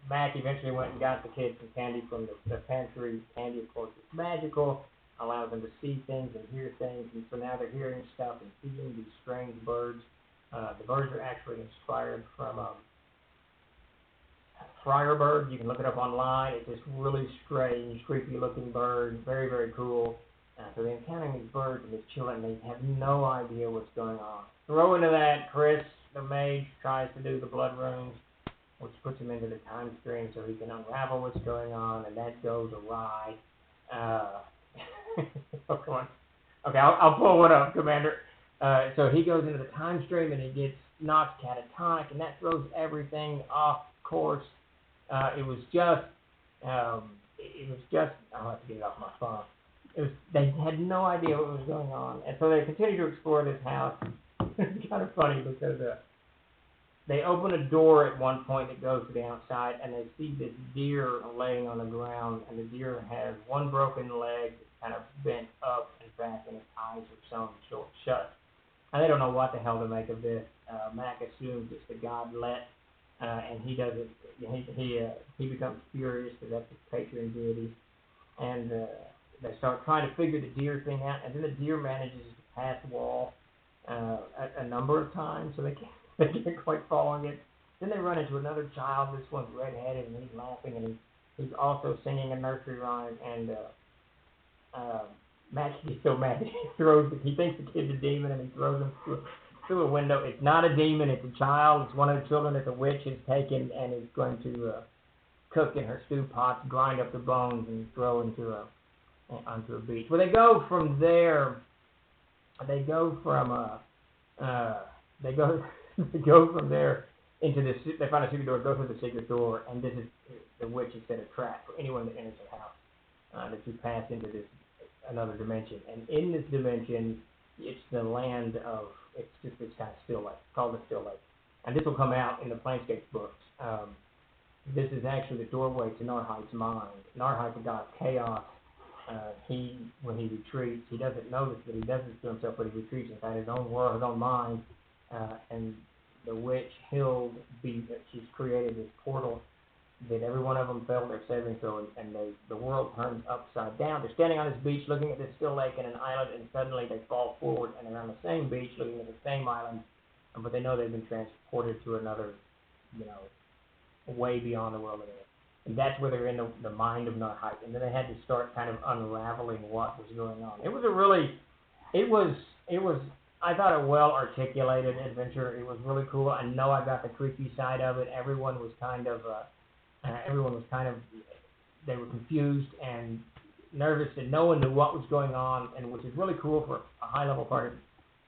Mac eventually went and got the kid some candy from the pantry. Candy, of course, is magical, allows them to see things and hear things, and so now they're hearing stuff and seeing these strange birds. The birds are actually inspired from a friar bird. You can look it up online. It's this really strange, creepy-looking bird, very, very cool. So they're encountering these birds and these children, and they have no idea what's going on. Throw into that, Chris, the mage, tries to do the blood runes, which puts him into the time stream so he can unravel what's going on, and that goes awry. Oh, come on. Okay, I'll pull one up, Commander. So he goes into the time stream and he gets knocked catatonic, and that throws everything off course. It was just, I'll have to get it off my phone. They had no idea what was going on, and so they continued to explore this house. It's kind of funny because they open a door at one point that goes to the outside, and they see this deer laying on the ground, and the deer has one broken leg kind of bent up and back, and its eyes are sewn shut. And they don't know what the hell to make of this. Mac assumes it's the god Let, and he doesn't. He becomes furious because that's his patron deity, and they start trying to figure the deer thing out, and then the deer manages to pass the wall a number of times, so they can't quite following it. Then they run into another child. This one's redheaded, and he's laughing, and he's also singing a nursery rhyme, and Mac is so mad that he thinks the kid's a demon, and he throws him through a window. It's not a demon, it's a child. It's one of the children that the witch has taken and is going to cook in her stew pots, grind up the bones, and throw onto a beach. Well, they go from there. They go from into this. They find a secret door, go through the secret door, and this is the witch has set a trap for anyone that enters the house that you pass into this another dimension. And in this dimension, it's the land of, it's just this kind of still lake, called the Still Lake. And this will come out in the Planescape books. This is actually the doorway to Narhite's mind. Narhite's a god of chaos. When he retreats, he doesn't know this, but he does this to himself, but he retreats inside his own world, his own mind. And the witch Hild, she's created this portal that every one of them failed their saving throw, and the world turns upside down. They're standing on this beach looking at this still lake and an island, and suddenly they fall forward and they're on the same beach looking at the same island, but they know they've been transported to another, way beyond the world of Earth. And that's where they're in the mind of Narhite. And then they had to start kind of unraveling what was going on. It was I thought a well-articulated adventure. It was really cool. I know I got the creepy side of it. Everyone was kind of, they were confused and nervous, and no one knew what was going on, and which is really cool for a high-level party.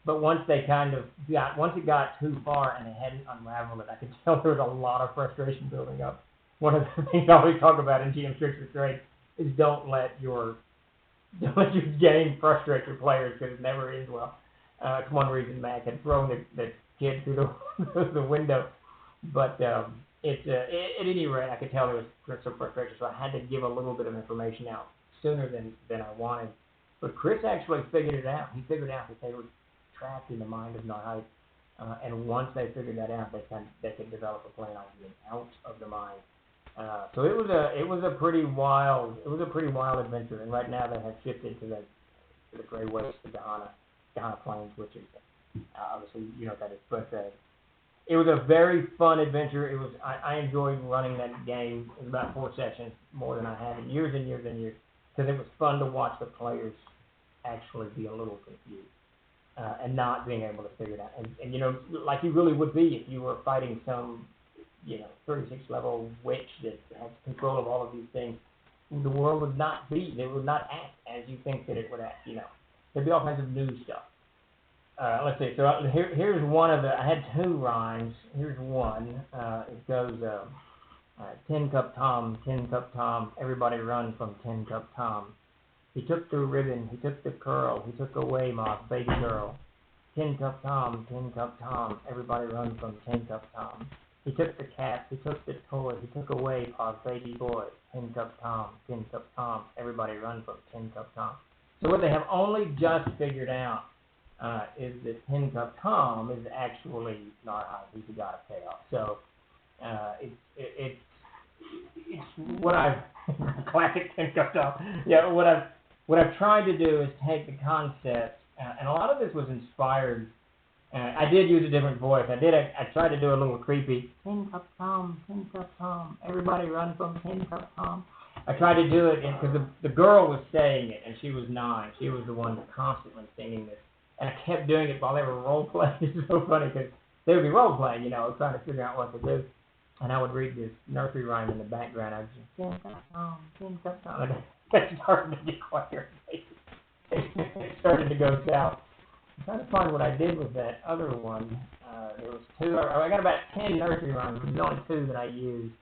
But once it got too far and they hadn't unraveled it, I could tell there was a lot of frustration building up. One of the things I always talk about in GM Tricks or Trade is don't let your game frustrate your players, because it never ends well. It's one reason Mac had thrown the kid through the window. But at any rate, I could tell there was some frustration, so I had to give a little bit of information out sooner than I wanted. But Chris actually figured it out. He figured out that they were trapped in the mind of Narhite, and once they figured that out, they could develop a plan on getting out of the mind. So it was a pretty wild adventure, and right now they have shifted to the Grey Waste, the Gahana Plains, which is obviously you know what that is. But it was a very fun adventure. I enjoyed running that game. It was about 4 sessions, more than I had in years and years and years, because it was fun to watch the players actually be a little confused and not being able to figure it out. And like you really would be if you were fighting some 36 level witch that has control of all of these things. The world would not act as you think that it would act. There'd be all kinds of new stuff. Let's see. So here's one of I had 2 rhymes. Here's one. It goes, Tin Cup Tom, everybody run from Tin Cup Tom. He took the ribbon, he took the curl, he took away my baby girl. Tin Cup Tom, everybody run from Tin Cup Tom. He took the cat, he took the toy, he took away Pa's baby boy. Tin Cup Tom, everybody run from Tin Cup Tom. So what they have only just figured out is that Tin Cup Tom is actually Narhite. He's the god of chaos. So it's what I've classic Tin Cup Tom. Yeah, what I've tried to do is take the concept, and a lot of this was inspired. I did use a different voice. I tried to do a little creepy Tin Cup Tom, everybody run from Tin Cup Tom. I tried to do it because the girl was saying it, and she was 9. She was the one constantly singing this, and I kept doing it while they were role playing. It's so funny because they would be role playing, trying to figure out what to do, and I would read this nursery rhyme in the background. I would just Tin Cup Tom, and it started to get quite irritating. it started to go south. I'm trying to find what I did with that other one. There was 2. I got about 10 nursery rhymes. There's only 2 that I used.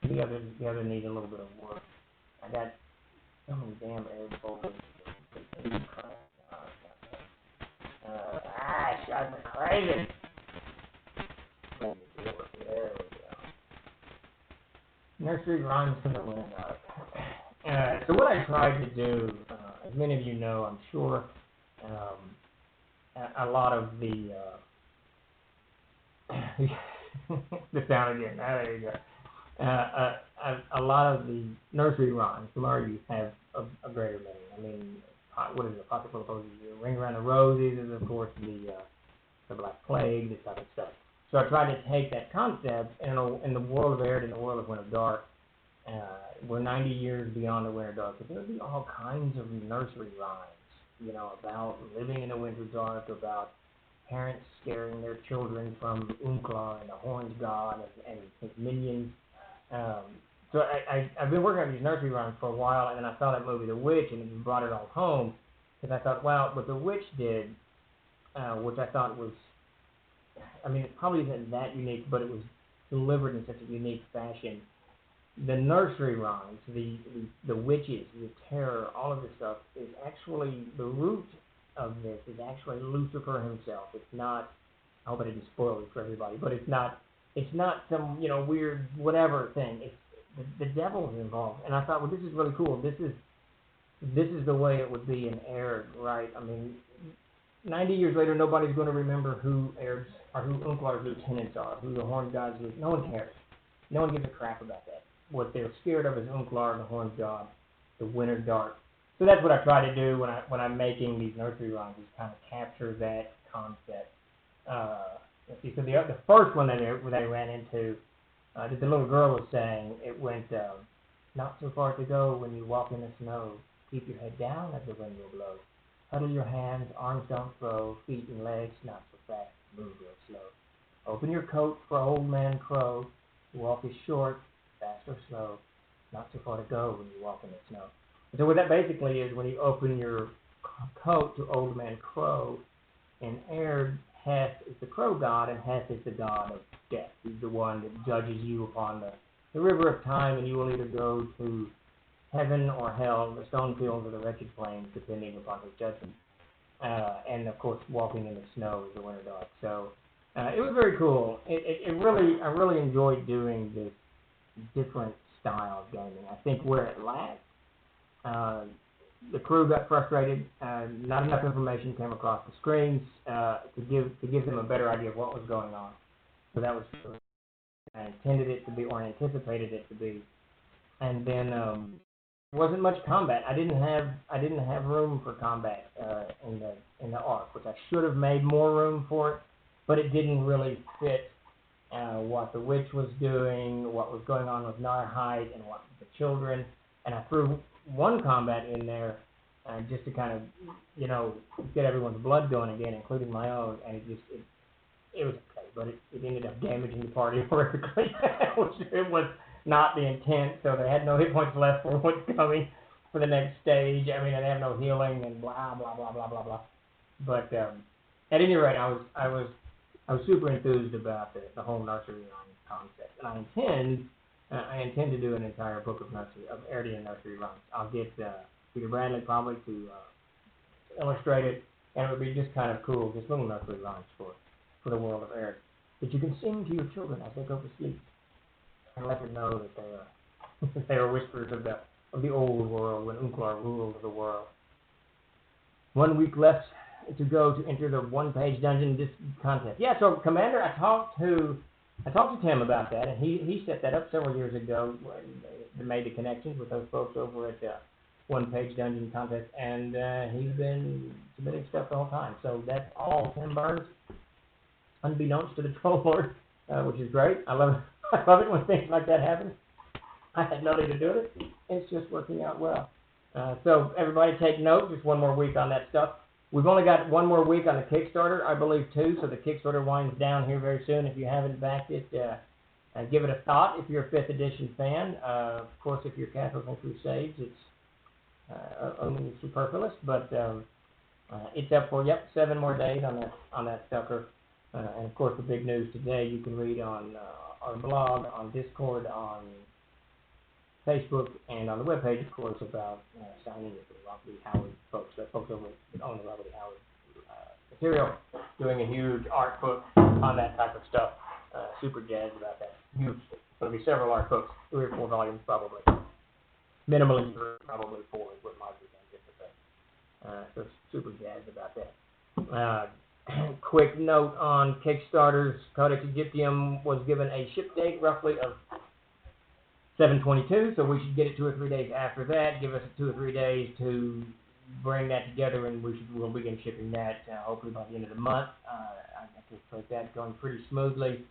The other need a little bit of work. I got so many damn air folders. Drives me crazy. There we go. Nursery rhymes from the window. So what I tried to do, as many of you know, I'm sure, a lot of the the sound again. There you go. A lot of the nursery rhymes from our youth have a greater meaning. I mean, what is it? Pocket full of posies. Ring around the roses is, of course, the Black Plague, this type of stuff. So I tried to take that concept in the world of Arid, in the world of Winter Dark. We're 90 years beyond the Winter Dark, but there'll be all kinds of nursery rhymes, about living in the Winter Dark, about parents scaring their children from Unklar and the Horned God and his minions. So I've been working on these nursery rhymes for a while, and then I saw that movie The Witch, and it brought it all home, because I thought, well, what The Witch did, which I thought was, it probably isn't that unique, but it was delivered in such a unique fashion. The nursery rhymes, the witches, the terror, all of this stuff is actually, the root of this is actually Lucifer himself. It's not, I hope I didn't spoil it for everybody, but it's not some, weird whatever thing. It's the devil's involved. And I thought, well, this is really cool. This is the way it would be in Arid, right? 90 years later, nobody's going to remember who Arid's or who Unklar's lieutenants are, who the Horned God's lieutenants. No one cares. No one gives a crap about that. What they're scared of is Unklar, the Horned God, the Winter Dark. So that's what I try to do when I'm making these nursery rhymes, is kind of capture that concept. Let's see. So the first one that I ran into, that the little girl was saying, it went, not so far to go when you walk in the snow. Keep your head down as the wind will blow. Huddle your hands, arms don't throw, feet and legs not so fast, move real slow. Open your coat for Old Man Crow. Walk is short, fast or slow, not so far to go when you walk in the snow. And so what that basically is, when you open your coat to Old Man Crow, in Arid, Heth is the crow god, and Heth is the god of death. He's the one that judges you upon the river of time, and you will either go to heaven or hell, the stone fields or the wretched plains, depending upon his judgment. And of course, walking in the snow is the Winter Dark. So it was very cool. I really enjoyed doing this different style of gaming. I think where it lacked, the crew got frustrated. Not enough information came across the screens to give them a better idea of what was going on. So that was I intended it to be, or anticipated it to be. And then wasn't much combat. I didn't have room for combat in the arc, which I should have made more room for it, but it didn't really fit what the witch was doing, what was going on with Narhide, and what the children. And I threw one combat in there just to kind of, get everyone's blood going again, including my own, and it was okay, but it ended up damaging the party horrifically, which it was not the intent, so they had no hit points left for what's coming for the next stage. They have no healing and blah, blah, blah, blah, blah, blah. But at any rate, I was super enthused about the whole nursery rhyme concept, and I intend to do an entire book of Aridian nursery rhymes. I'll get Peter Bradley probably to illustrate it, and it would be just kind of cool, just little nursery rhymes for the world of Arid that you can sing to your children as they go to sleep, and let them know that they are whisperers of the old world when Unklar ruled the world. 1 week left to go to enter the one-page dungeon disc contest. Yeah, so Commander, I talked to Tim about that, and he set that up several years ago. They made the connections with those folks over at one-page dungeon contest, and he's been submitting stuff the whole time. So that's all Tim Burns, unbeknownst to the Troll Lord, which is great. I love it when things like that happen. I had nothing to do with it. It's just working out well. So everybody take note. Just one more week on that stuff. We've only got one more week on the Kickstarter, I believe, too. So the Kickstarter winds down here very soon. If you haven't backed it, give it a thought. If you're a 5th edition fan, of course, if you're Catholic and Crusades, it's only superfluous. But It's up for 7 more days on that sucker. And of course, the big news today you can read on our blog, on Discord, on Facebook, and on the webpage, of course, about signing with the Lovely Howard folks. The folks over on the Lovely Howard material, doing a huge art book on that type of stuff. Super jazzed about that. Huge. There'll be several art books, 3 or 4 volumes probably. Minimally 3, probably 4 is what Mark is going to say. So super jazzed about that. Quick note on Kickstarter's Codex Egyptium was given a ship date roughly of 7/22, so we should get it 2 or 3 days after that. Give us 2 or 3 days to bring that together, and we'll begin shipping that hopefully by the end of the month. I anticipate that going pretty smoothly.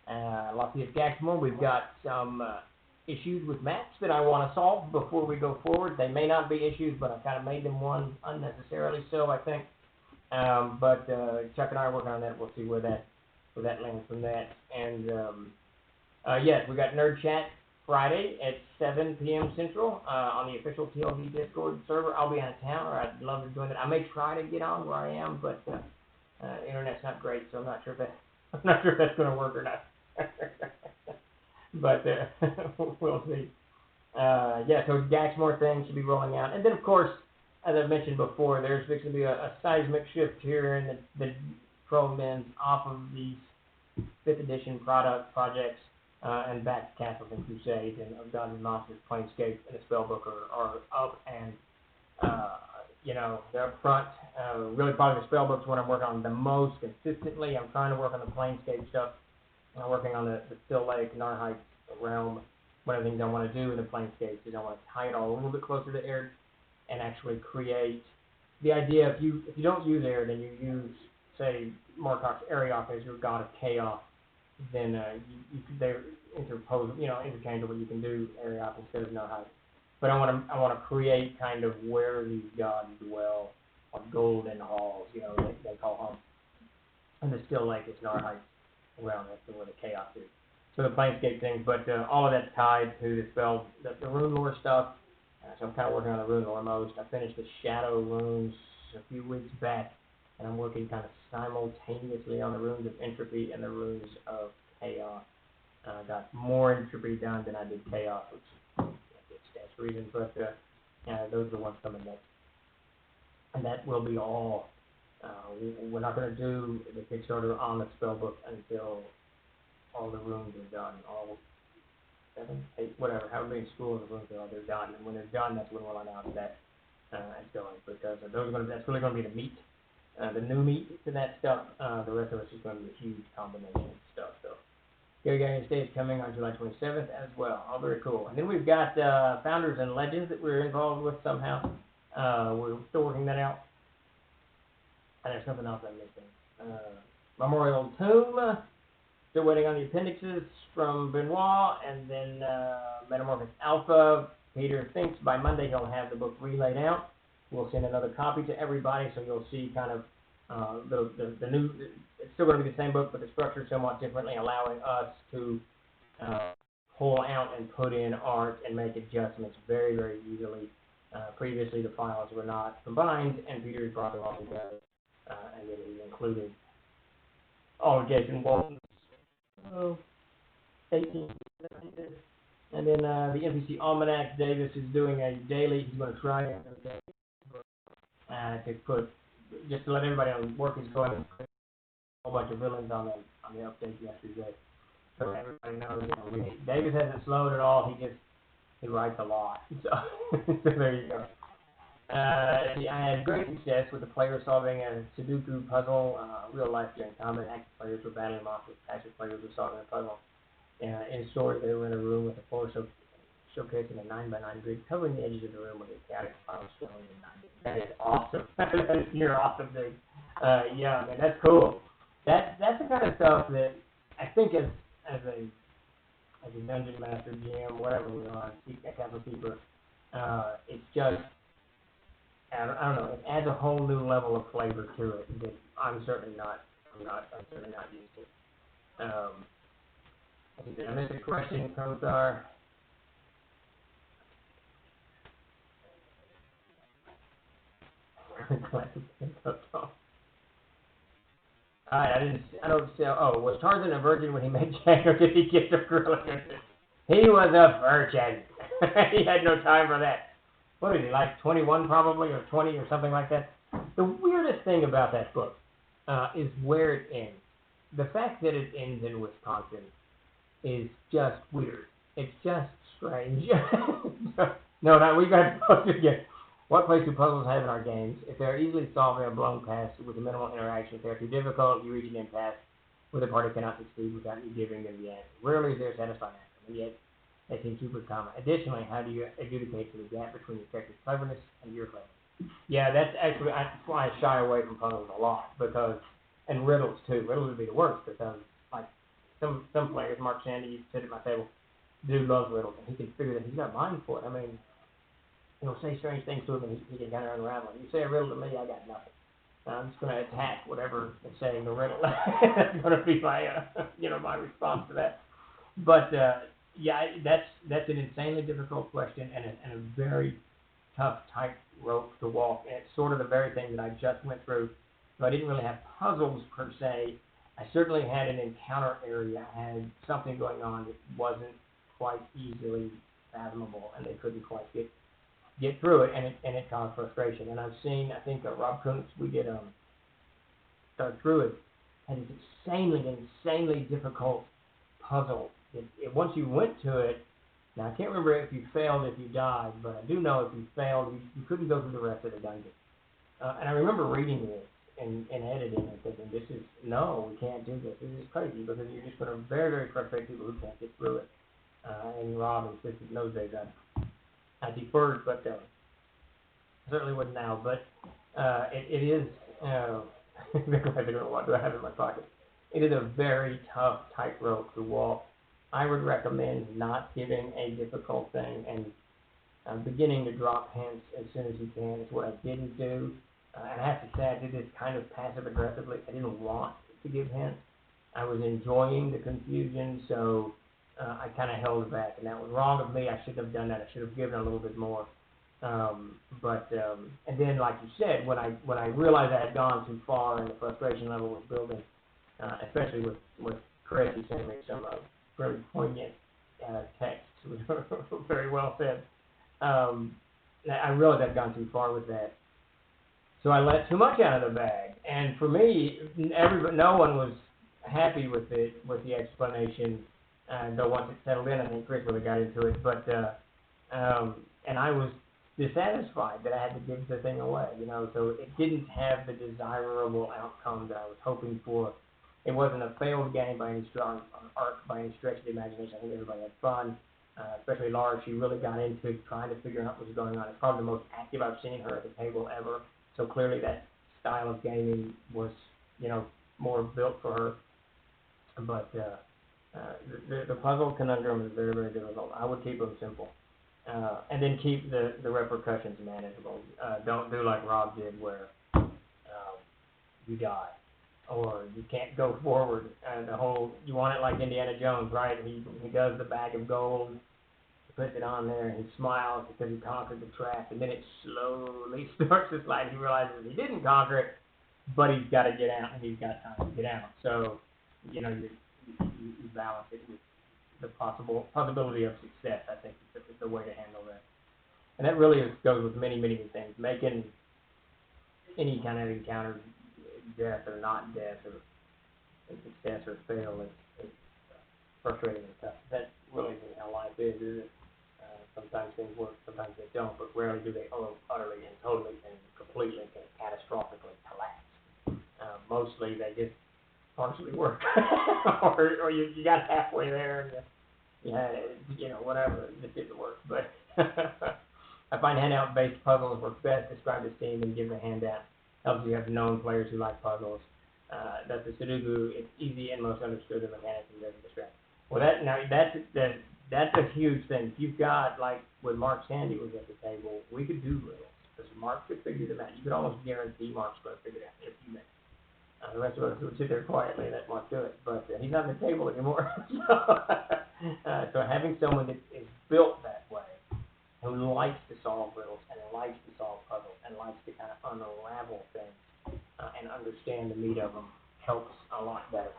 Lafayette Gaxmore, we've got some issues with maps that I want to solve before we go forward. They may not be issues, but I kind of made them one unnecessarily so, I think. But Chuck and I are working on that. We'll see where that lands from that. And yes, we got Nerd Chat Friday at 7 p.m. Central on the official TLV Discord server. I'll be out of town, or I'd love to join it. I may try to get on where I am, but internet's not great, so I'm not sure if that's going to work or not. But we'll see. So Gaxmore thing should be rolling out, and then of course, as I mentioned before, there's going to be a seismic shift here in the Pro Men's off of these 5th edition projects and back to Castles and Crusades, and Gods and Monsters, Planescape, and the Spellbook are up, and they're up front. Really probably the Spellbook's what I'm working on the most consistently. I'm trying to work on the Planescape stuff. I'm working on the Still Lake, Narhite realm. One of the things I want to do in the Planescape is I want to tie it all a little bit closer to Air and actually create the idea. If you don't use Air, then you use, say, Markok's Arioch as your god of chaos, then they're interchangeable. You can do Arioch instead of Narhite. But I want to create kind of where these gods dwell on golden halls, they call home. And the Still Lake is Narhite realm. That's where the chaos is. So the Planescape things, but all of that's tied to the rune lore stuff. So I'm kind of working on the rune lore most. I finished the Shadow runes a few weeks back, and I'm working kind of simultaneously on the runes of entropy and the runes of chaos. I got more entropy done than I did chaos, which stats reasons, but those are the ones coming next. And that will be all. We're not going to do the Kickstarter on the spellbook until all the runes are done. All 7, 8, whatever, however many schools of rooms they're done. And when they're done, that's when we'll announce that and going, because that's really going to be the meat, the new meat to that stuff. The rest of it's just going to be a huge combination of stuff. So Gary Games Day is coming on July 27th as well. All very cool. And then we've got Founders and Legends that we're involved with somehow. We're still working that out. And there's something else I'm missing. Memorial Tomb. Still waiting on the appendixes from Benoit, and then Metamorphosis Alpha. Peter thinks by Monday he'll have the book relayed out. We'll send another copy to everybody, so you'll see kind of the new. It's still going to be the same book, but the structure is somewhat differently, allowing us to pull out and put in art and make adjustments very, very easily. Previously, the files were not combined, and Peter brought them all together, and then he included all of Jason Walton's 18, and then the NPC Almanac. Davis is doing a daily. He's going to try to put, just to let everybody know, work is going. A whole bunch of villains on the update yesterday, so everybody knows. Davis hasn't slowed at all. He writes a lot. So, so there you go. I had great success with the player solving a Sudoku puzzle, real life during combat. Active players were battling them off with passive players were solving a puzzle. In story, they were in a room with a floor showcasing a 9x9 grid, covering the edges of the room with a chaotic file showing the 9. That is awesome. That is pure awesome, dude. Yeah, man, that's cool. That's the kind of stuff that I think as a dungeon master, GM, whatever we are, a castle keeper, it's just, I don't know, it adds a whole new level of flavor to it that I'm certainly not used to. I missed a question, Kothar. Glad to pick up on. All right, I don't see. Oh, was Tarzan a virgin when he met Jack, or did he get the girl? He was a virgin. He had no time for that. What is he, like 21 probably, or 20 or something like that? The weirdest thing about that book is where it ends. The fact that it ends in Wisconsin is just weird. It's just strange. No, we got to again. What place do puzzles have in our games? If they are easily solved, they are blown past with a minimal interaction. If they are too difficult, you reach an impasse where the party cannot succeed without you giving them the answer. Rarely is there a satisfying answer, and yet they seem super common. Additionally, how do you adjudicate to the gap between your character's cleverness and your cleverness? Yeah, that's why I shy away from puzzles a lot, because, and riddles too. Riddles would be the worst, because like some players, Mark Sandy used to sit at my table, dude loves riddles, and he can figure that he's got mind for it. I mean, say strange things to him, and he can kind of unravel it. You say a riddle to me, I got nothing. I'm just going to attack whatever is saying the riddle. That's going to be my, my response to that. But yeah, that's an insanely difficult question and a very tough tightrope to walk. And it's sort of the very thing that I just went through. So I didn't really have puzzles per se. I certainly had an encounter area. I had something going on that wasn't quite easily fathomable, and they couldn't quite get through it, and it caused frustration. And I've seen, I think Rob Kuntz, we did start through it, had this insanely difficult puzzle. Once you went to it, now I can't remember if you failed, if you died, but I do know if you failed, you couldn't go through the rest of the dungeon. And I remember reading this and editing and thinking, no, we can't do this. This is crazy, because you're just going to very frustrate people who can't get through it. And Rob insisted in those days I deferred, but certainly wouldn't now. But it is, what do I have in my pocket? It is a very tough tightrope to walk. I would recommend not giving a difficult thing and beginning to drop hints as soon as you can. It's what I didn't do. And I have to say, I did this kind of passive-aggressively. I didn't want to give hints. I was enjoying the confusion, so I kind of held back, and that was wrong of me. I shouldn't have done that. I should have given a little bit more. And then, like you said, when I realized I had gone too far and the frustration level was building, especially with Chris, he sent me some very poignant texts, which were very well said. I realized I'd gone too far with that. So I let too much out of the bag. And for me, no one was happy with the explanation. Though once it settled in, I think Chris really got into it. But and I was dissatisfied that I had to give the thing away, so it didn't have the desirable outcome that I was hoping for. It wasn't a failed game by any strong arc, by any stretch of the imagination. I think everybody had fun, especially Laura. She really got into trying to figure out what was going on. It's probably the most active I've seen her at the table ever. So clearly that style of gaming was, more built for her. But the puzzle conundrum is very difficult. I would keep them simple. And then keep the repercussions manageable. Don't do like Rob did, where you die, or you can't go forward. And you want it like Indiana Jones, right? He does the bag of gold, puts it on there, and he smiles because he conquered the trap, and then it slowly starts to slide. He realizes he didn't conquer it, but he's got to get out, and he's got time to get out. So, you balance it with the possibility of success. I think is the way to handle that. And that really goes with many things. Making any kind of encounter, death or not death, or success or fail, it's frustrating and tough. That's really how life is, isn't it? Sometimes things work, sometimes they don't, but rarely do they utterly and totally and completely and catastrophically collapse. Mostly they just partially work, or you got halfway there, and whatever, it just didn't work. But I find handout-based puzzles work best. Describe the theme and give a handout. Helps you have known players who like puzzles. That's the Sudoku. It's easy and most understood the mechanics and doesn't distract. Well, that's a huge thing. If you've got, like when Mark Sandy was at the table, we could do riddles because Mark could figure them out. You could almost guarantee Mark's going to figure it out in a few minutes. The rest of us would sit there quietly and let Mark do it, but he's not at the table anymore. So having someone that is built that way who likes to solve riddles and likes to solve puzzles and likes to kind of unravel things and understand the meat of them helps a lot better.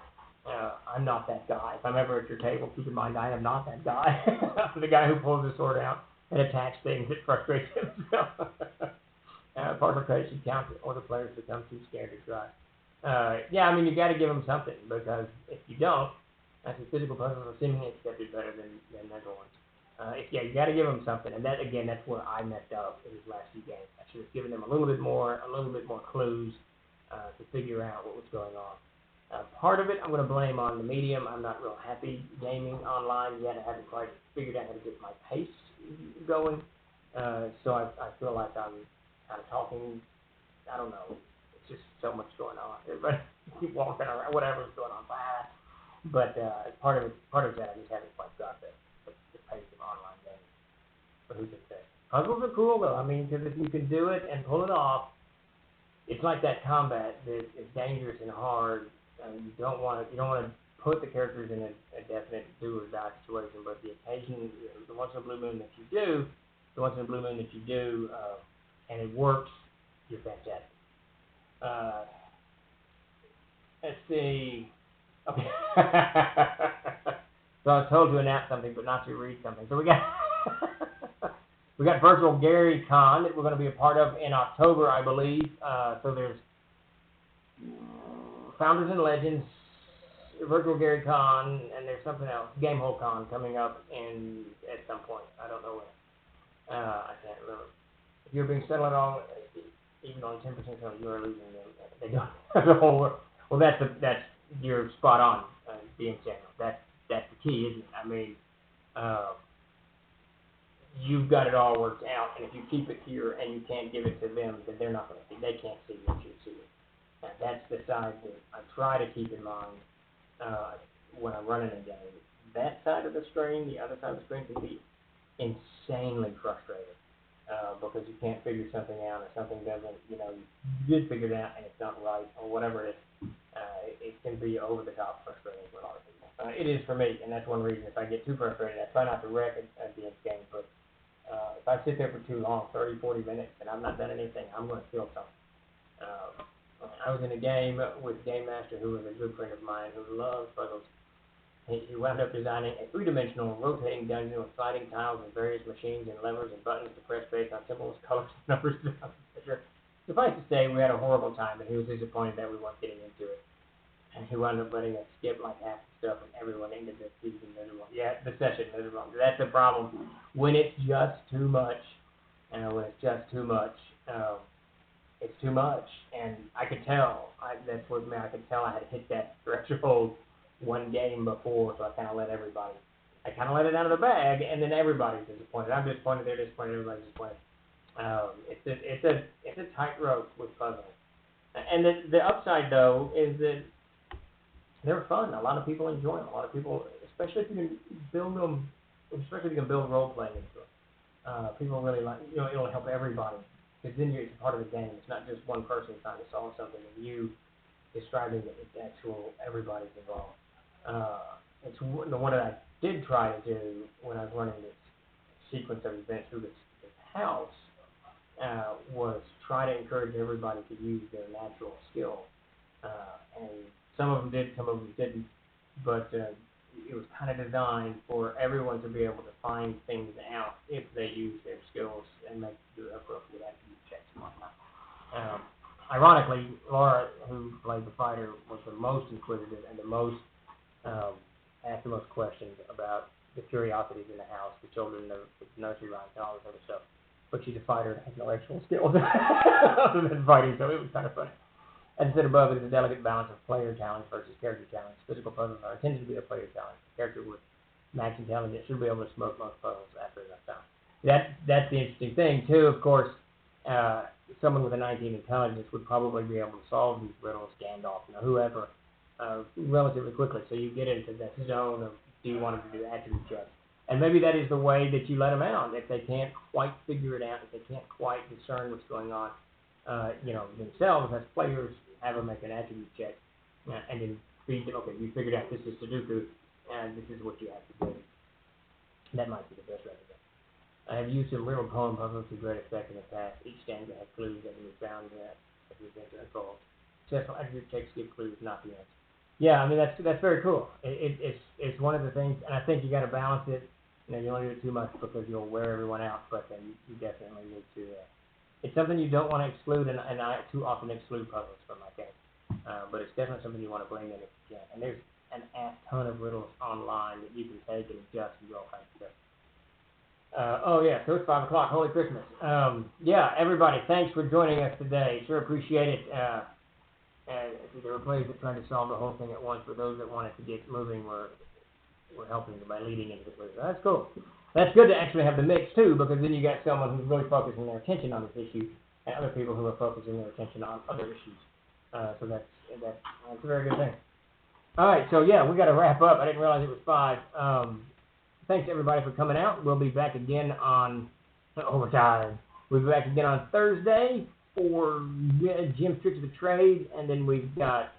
I'm not that guy. If I'm ever at your table, keep in mind I am not that guy. I'm the guy who pulls the sword out and attacks things that frustrates himself. Partial credit should count, or the players become too scared to try. Yeah, I mean, you got to give them something, because if you don't, that's physical puzzles are seemingly accepted better than mental ones. You got to give them something, and that again, that's where I messed up in these last few games. I should have given them a little bit more clues to figure out what was going on. Part of it, I'm going to blame on the medium. I'm not real happy gaming online yet. I haven't quite figured out how to get my pace going, so I feel like I'm kind of talking. I don't know. It's just so much going on. Everybody keep walking around, whatever's going on. But part of that, I just haven't quite got the pace of online games. But who can say? Puzzles are cool though. I mean, because if you can do it and pull it off, it's like that combat that is dangerous and hard. You don't want to put the characters in a definite do or die situation. But the occasion, the once in a blue moon that you do, and it works, you're fantastic. Let's see. Okay. So I was told to announce something, but not to read something. So we got Virtual Gary Con that we're going to be a part of in October, I believe. So there's Founders and Legends, Virtual Gary Con, and there's something else, Gamehole Con, coming up at some point. I don't know when. I can't remember. If you're being settled at all, even on 10% settled, you are losing them. They don't. The whole world. Well, that's you're spot on, being settled. That's the key, isn't it? I mean, you've got it all worked out, and if you keep it here and you can't give it to them, then they're not going to see. They can't see what you see. And that's the side that I try to keep in mind when I'm running a game. That side of the screen, the other side of the screen, can be insanely frustrating because you can't figure something out, or something doesn't, you did figure it out and it's not right, or whatever it is. It can be over the top frustrating for a lot of people. It is for me, and that's one reason. If I get too frustrated, I try not to wreck at the end game, but if I sit there for too long, 30, 40 minutes, and I've not done anything, I'm going to feel something. I was in a game with Game Master, who was a good friend of mine, who loves puzzles. He wound up designing a three-dimensional rotating dungeon with sliding tiles and various machines and levers and buttons to press based on symbols, colors, numbers, etc. Suffice to say, we had a horrible time, and he was disappointed that we weren't getting into it. And he wound up letting us skip like half the stuff, and everyone ended the season miserable. Yeah, the session miserable. That's the problem. When it's just too much, it's too much, and I could tell. That's what I could tell. I had hit that threshold one game before, so I kind of let it out of the bag, and then everybody's disappointed. I'm disappointed. They're disappointed. Everybody's disappointed. It's a tightrope with puzzles. And the upside though is that they're fun. A lot of people enjoy them. A lot of people, especially if you can build them, especially if you can build role playing into it. People really like. It'll help everybody. Because then it's a part of the game. It's not just one person trying to solve something and you describing it. It's actual, everybody's involved. It's the one that I did try to do when I was running this sequence of events through this house was try to encourage everybody to use their natural skill. And some of them did, some of them didn't. But it was kind of designed for everyone to be able to find things out if they use their skills and make the appropriate attribute checks and whatnot. Ironically, Laura, who played the fighter, was the most inquisitive and the most asked the most questions about the curiosities in the house, the children, the nursery rhymes, and all this other stuff. But she's a fighter and has no actual skills other than fighting, so it was kind of funny. As I said above, it is a delicate balance of player challenge versus character challenge. Physical puzzles are intended to be a player challenge. A character with max intelligence should be able to smoke most puzzles after enough time. That's the interesting thing, too. Of course, someone with a 19 intelligence would probably be able to solve these riddles, Gandalf, whoever, relatively quickly. So you get into that zone of, do you want them to do attribute checks? And maybe that is the way that you let them out. If they can't quite figure it out, if they can't quite discern what's going on, themselves as players, have them make an attribute check, and then feed them, okay, you figured out this is Sudoku, and this is what you have to do. That might be the best way to go. I have used some riddle poem puzzles to great effect in the past. Each stanza has clues that we found as we enter a goal. Successful attribute takes give clues, not the answer. Yeah, I mean that's very cool. It's one of the things, and I think you got to balance it. You don't do it too much because you'll wear everyone out, but you definitely need to. It's something you don't want to exclude, and I too often exclude puzzles from my game. But it's definitely something you want to bring in if you can. And there's an ton of riddles online that you can take and adjust and do all kinds of stuff. Oh yeah, so it's 5 o'clock. Holy Christmas. Yeah, everybody, thanks for joining us today. Sure appreciate it. There were players that tried to solve the whole thing at once, but those that wanted to get moving were helping by leading into the clues. That's cool. That's good to actually have the mix too, because then you got someone who's really focusing their attention on this issue, and other people who are focusing their attention on other issues. So that's a very good thing. All right, so yeah, we got to wrap up. I didn't realize it was 5. Thanks everybody for coming out. We'll be back again on overtime. We'll be back again on Thursday for Jim's Tricks of the Trade, and then we've got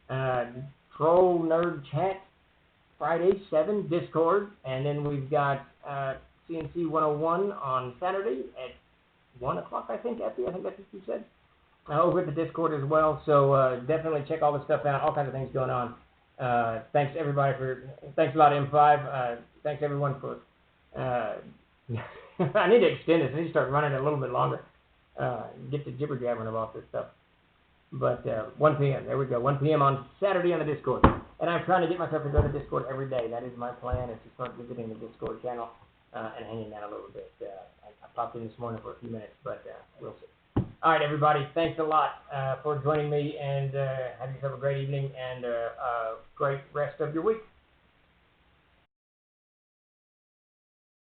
Troll Nerd Chat Friday 7 Discord, and then we've got CNC 101 on Saturday at 1 o'clock. I think that's what you said. Over at the Discord as well. So definitely check all the stuff out. All kinds of things going on. Thanks everybody thanks a lot M5. Thanks everyone for. I need to extend this. I need to start running it a little bit longer. Get the jibber jabbering about this stuff. But 1 p.m. There we go. 1 p.m. on Saturday on the Discord. And I'm trying to get myself to go to Discord every day. That is my plan, is to start visiting the Discord channel and hanging out a little bit. I popped in this morning for a few minutes, but we'll see. All right, everybody. Thanks a lot for joining me, and have yourself a great evening and a great rest of your week.